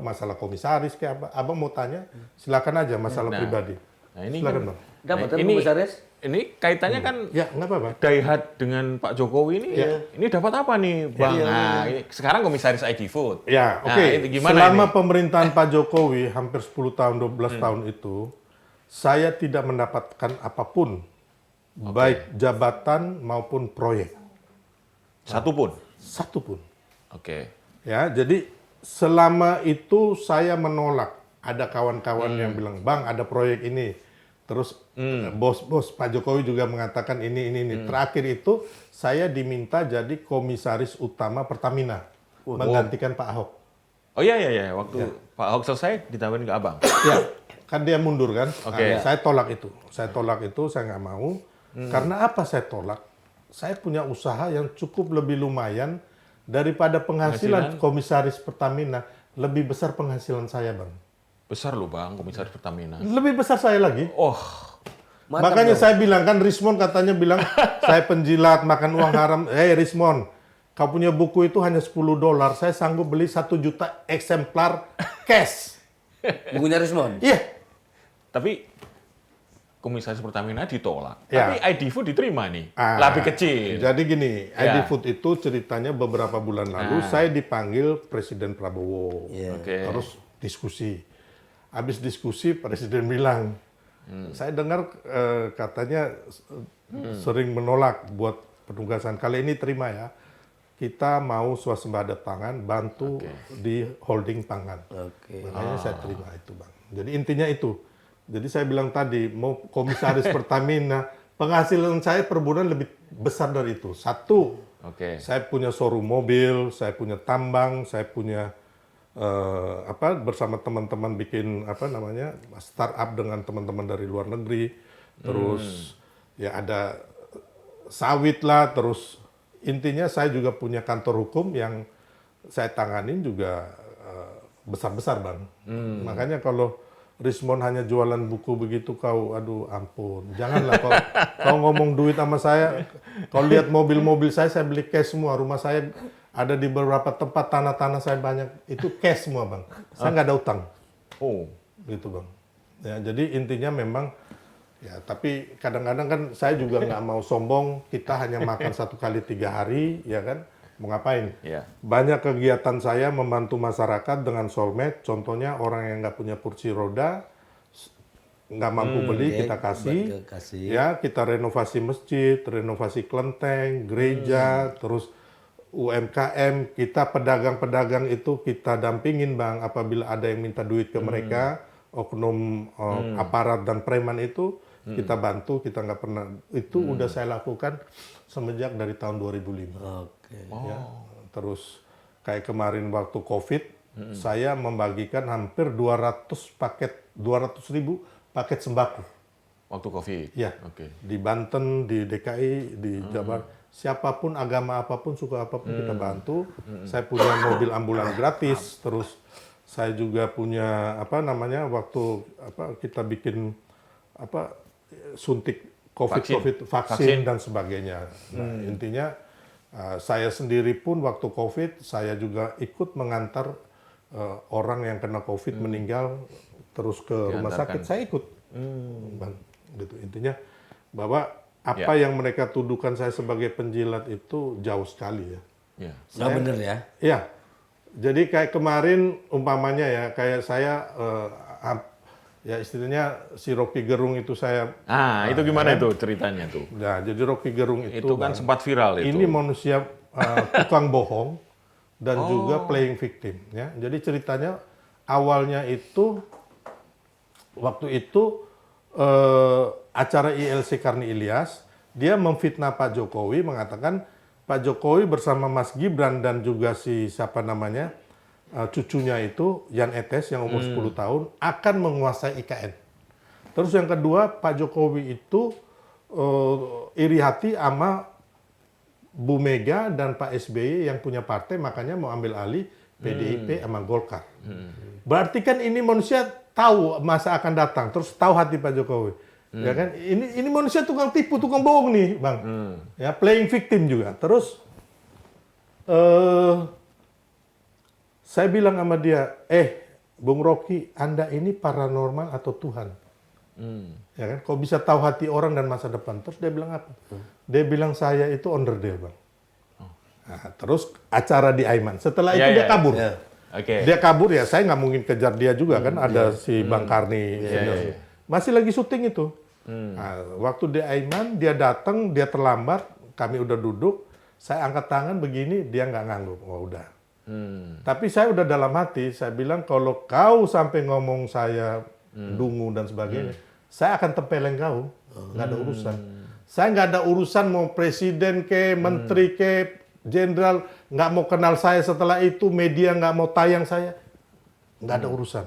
masalah komisaris kayak apa, abang mau tanya, silakan aja masalah pribadi. Nah ini silakan kan, Bang. Dapat ini komisaris? Ini kaitannya kan Ya nggak apa-apa. Daihat dengan Pak Jokowi ini, ini dapat apa nih Bang? Nah, ini sekarang komisaris ID Food. Ya Nah, oke. ini gimana Selama ini? pemerintahan Pak Jokowi hampir 10 tahun, 12 tahun itu, saya tidak mendapatkan apapun, baik jabatan maupun proyek. Satu pun? Satu pun. Oke. Ya, jadi selama itu saya menolak. Ada kawan-kawan yang bilang, Bang, ada proyek ini. Terus bos-bos Pak Jokowi juga mengatakan ini. Terakhir itu saya diminta jadi komisaris utama Pertamina, menggantikan Pak Ahok. Oh iya. Waktu Pak Ahok selesai ditawarin ke abang. Ya, kan dia mundur kan. Oke. Nah, saya tolak itu. Saya nggak mau. Karena apa saya tolak? Saya punya usaha yang cukup lebih lumayan daripada penghasilan komisaris Pertamina. Lebih besar penghasilan saya, Bang. Besar loh bang, komisaris Pertamina. Lebih besar saya lagi. Oh, Mantap Makanya dong. saya bilang kan, Rismon katanya bilang saya penjilat makan uang haram. Rismon, kau punya buku itu hanya $10. Saya sanggup beli 1 juta eksemplar cash. Bukunya Rismon. Iya. tapi komisaris Pertamina ditolak. Ya. Tapi ID Food diterima nih, Ah, lebih kecil. Jadi gini, Ya. ID Food itu ceritanya beberapa bulan lalu saya dipanggil Presiden Prabowo. Oke. Terus diskusi. Habis diskusi Presiden bilang, saya dengar katanya sering menolak buat penugasan. Kali ini terima ya. Kita mau swasembada pangan, bantu di holding pangan. Oke. Makanya saya terima itu, Bang. Jadi intinya itu. Jadi saya bilang tadi, mau komisaris Pertamina, penghasilan saya per bulan lebih besar dari itu. Satu, Oke. saya punya showroom mobil, saya punya tambang, saya punya bersama teman-teman bikin startup dengan teman-teman dari luar negeri. Terus ya ada sawit lah, terus intinya saya juga punya kantor hukum yang saya tanganin juga besar-besar, Bang. Makanya kalau Rismon hanya jualan buku begitu, aduh ampun. Janganlah kau ngomong duit sama saya. Kau lihat mobil-mobil saya beli cash semua. Rumah saya ada di beberapa tempat, tanah-tanah saya banyak. Itu cash semua, Bang. Saya nggak ada utang. Oh, Gitu, Bang. Ya, jadi intinya memang, ya tapi kadang-kadang kan saya juga nggak mau sombong. Kita hanya makan 1 kali 3 hari, ya kan? Mau ngapain? ya. Banyak kegiatan saya membantu masyarakat dengan soulmate. Contohnya orang yang nggak punya kursi roda, nggak mampu beli, kita kasih. Ya, kita renovasi masjid, renovasi kelenteng, gereja, terus UMKM, kita pedagang-pedagang itu kita dampingin, Bang. Apabila ada yang minta duit ke mereka, oknum aparat dan preman itu, kita bantu, kita nggak pernah. Itu udah saya lakukan semenjak dari tahun 2005. Oke. Ya. Terus kayak kemarin waktu COVID, saya membagikan hampir 200.000 paket sembako. Waktu COVID. Ya. Oke. Di Banten, di DKI, di Jabar, siapapun agama apapun, suku apapun kita bantu. Saya punya mobil ambulan gratis, terus saya juga punya waktu kita bikin suntik vaksin dan sebagainya. Nah, intinya saya sendiri pun waktu COVID saya juga ikut mengantar orang yang kena COVID meninggal terus ke rumah sakit, saya ikut. Bang, gitu. Intinya bahwa apa yang mereka tuduhkan saya sebagai penjilat itu jauh sekali ya. Ya. Nggak bener ya? Iya. Jadi kayak kemarin umpamanya ya, kayak saya ya istilahnya si Rocky Gerung itu saya. Itu gimana itu ceritanya tuh? Nah, jadi Rocky Gerung itu Itu kan sempat viral itu. ini manusia tukang bohong dan juga playing victim ya. Jadi ceritanya awalnya itu waktu itu acara ILC Karni Ilyas, dia memfitnah Pak Jokowi, mengatakan Pak Jokowi bersama Mas Gibran dan juga si cucunya itu Jan Etes yang umur 10 tahun akan menguasai IKN. Terus yang kedua, Pak Jokowi itu iri hati sama Bu Mega dan Pak SBY yang punya partai, makanya mau ambil alih PDIP sama Golkar. Berarti kan ini manusia tahu masa akan datang, terus tahu hati Pak Jokowi. Ya kan? Ini manusia tukang tipu, tukang bohong nih, Bang. Ya, playing victim juga. Terus saya bilang sama dia, Bung Rocky, Anda ini paranormal atau Tuhan? Ya kan? Kok bisa tahu hati orang dan masa depan? Terus dia bilang apa? Dia bilang saya itu onderdil, Bang. Nah, terus acara di Aiman. Setelah itu dia kabur. Oke. Dia kabur ya, saya nggak mungkin kejar dia juga kan. Ada si Bang Karni. Masih lagi syuting itu. Nah, waktu di Aiman, dia datang, dia terlambat. Kami udah duduk. Saya angkat tangan begini, dia nggak ngangguk. Oh udah. Tapi saya udah dalam hati, saya bilang kalau kau sampai ngomong saya dungu dan sebagainya, saya akan tempeleng kau, nggak ada urusan. Saya nggak ada urusan mau presiden ke, menteri ke, jenderal, nggak mau kenal saya setelah itu, media nggak mau tayang saya, nggak ada urusan.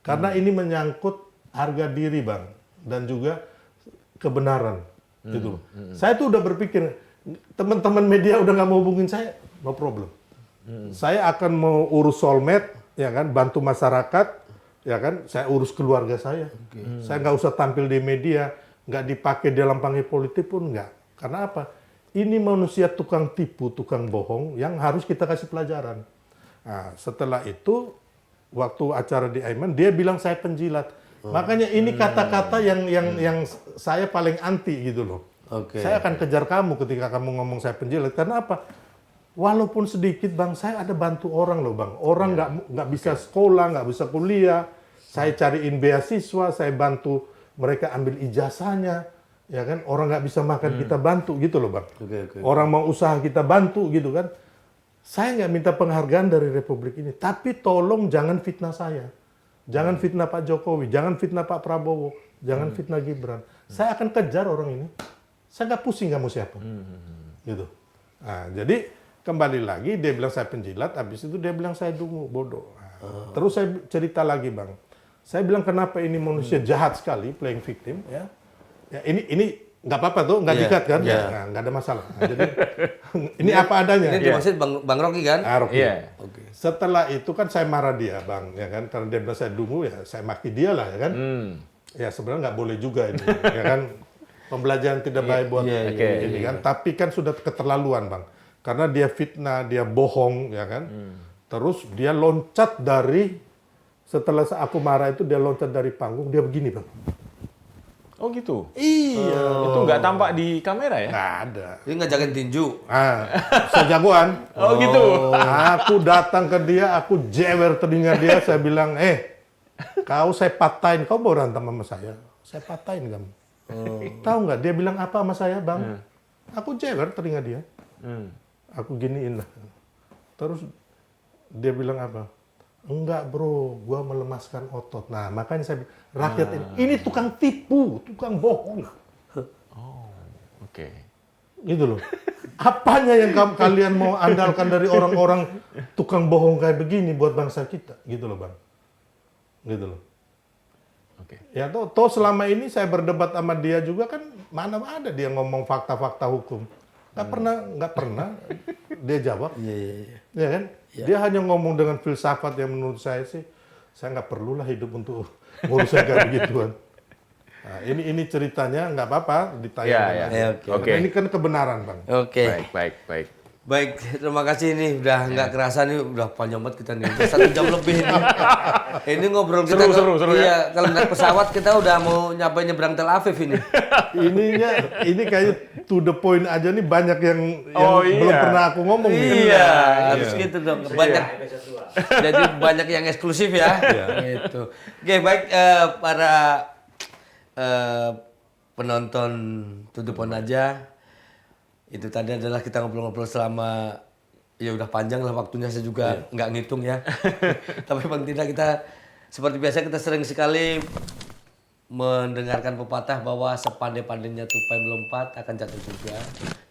Karena ini menyangkut harga diri bang, dan juga kebenaran, gitu. Saya tuh udah berpikir, teman-teman media udah nggak mau hubungin saya, no problem. Saya akan mau urus solmed, ya kan, bantu masyarakat, ya kan, saya urus keluarga saya. Saya nggak usah tampil di media, nggak dipakai dalam panggung politik pun nggak. Karena apa? Ini manusia tukang tipu, tukang bohong yang harus kita kasih pelajaran. Nah, setelah itu, waktu acara di Aiman, dia bilang saya penjilat. Makanya ini kata-kata yang saya paling anti gitu loh. Saya akan kejar kamu ketika kamu ngomong saya penjilat. Karena apa? Walaupun sedikit bang, saya ada bantu orang loh bang. Orang nggak bisa sekolah, nggak bisa kuliah. Saya cariin beasiswa, saya bantu mereka ambil ijazahnya, ya kan? Orang nggak bisa makan kita bantu gitu loh bang. Orang mau usaha kita bantu gitu kan. Saya nggak minta penghargaan dari Republik ini, tapi tolong jangan fitnah saya, jangan fitnah Pak Jokowi, jangan fitnah Pak Prabowo, jangan fitnah Gibran. Saya akan kejar orang ini. Saya nggak pusing kamu siapa, gitu. Nah, jadi kembali lagi dia bilang saya penjilat, habis itu dia bilang saya dungu, bodoh. Nah, terus saya cerita lagi bang. Saya bilang kenapa ini manusia jahat sekali, playing victim, ya. Ya ini nggak apa-apa tuh, nggak dikat kan, nah, nggak ada masalah. Nah, jadi ini apa adanya. Ini dimaksud Bang Rocky kan? Ah, Rocky. Iya. Setelah itu kan saya marah dia bang, ya kan, karena dia bilang saya dungu, ya saya maki dia lah, ya kan. Ya sebenarnya nggak boleh juga ini, ya kan. Pembelajaran tidak baik buat ini kan. Tapi kan sudah keterlaluan bang, karena dia fitnah, dia bohong, ya kan. Terus dia loncat dari setelah aku marah itu dia loncat dari panggung, dia begini bang. Oh gitu? Iya. Itu nggak tampak di kamera ya? Nggak ada. Ini ngajakin tinju. Ah, saya jagoan. Oh gitu? Aku datang ke dia, aku jewer telinga dia, saya bilang, kau saya patahin, kau mau berantem sama saya? Saya patahin kamu. Tahu nggak? Dia bilang apa sama saya bang? Aku jewer telinga dia. Aku giniin lah. Terus dia bilang apa? Enggak bro, gua melemaskan otot. Nah makanya saya bilang, rakyat ini tukang tipu, tukang bohong. Oh, oke. Gitu loh. Apanya yang kalian mau andalkan dari orang-orang tukang bohong kayak begini buat bangsa kita? Gitu loh bang. Gitu loh. Oke. Ya toh selama ini saya berdebat sama dia juga kan, mana ada dia ngomong fakta-fakta hukum. Nggak pernah dia jawab. Ya kan? Dia hanya ngomong dengan filsafat yang menurut saya sih, saya nggak perlulah hidup untuk ngurusin kayak begituan. Nah, ini ceritanya nggak apa-apa ditayangkan. Oke. Ini kan kebenaran bang. Oke. Baik. Baik, terima kasih nih. Udah nggak kerasa nih, udah panjang banget kita nih. Udah 1 jam lebih nih. Ini ngobrol kita. Seru ya. Iya, kalau naik pesawat kita udah mau nyebrang Tel Aviv ini. ini kayak to the point aja nih, banyak yang belum pernah aku ngomong. Iya, harus gitu dong. Banyak. Jadi banyak yang eksklusif ya. Gitu. Oke, baik para penonton To The Point aja. Itu tadi adalah kita ngobrol-ngobrol selama, ya udah panjang lah waktunya, saya juga nggak ngitung ya. Tapi paling tidak kita, seperti biasa kita sering sekali mendengarkan pepatah bahwa sepandai-pandainya tupai melompat akan jatuh juga.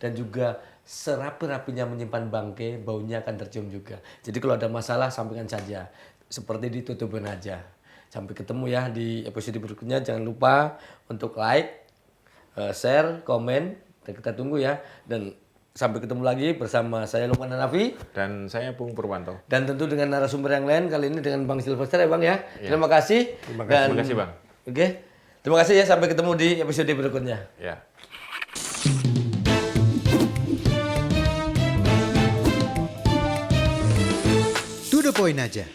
Dan juga serapi-rapinya menyimpan bangkai, baunya akan tercium juga. Jadi kalau ada masalah, sampaikan saja. Seperti ditutupin aja. Sampai ketemu ya di episode berikutnya. Jangan lupa untuk like, share, komen. Kita tunggu ya. Dan sampai ketemu lagi bersama saya Lukman Hanafi. Dan saya Pung Purwanto. Dan tentu dengan narasumber yang lain. Kali ini dengan Bang Sylvester ya Bang ya. Terima kasih. Terima kasih Bang. Oke. Terima kasih ya. Sampai ketemu di episode berikutnya. Ya. To the point aja.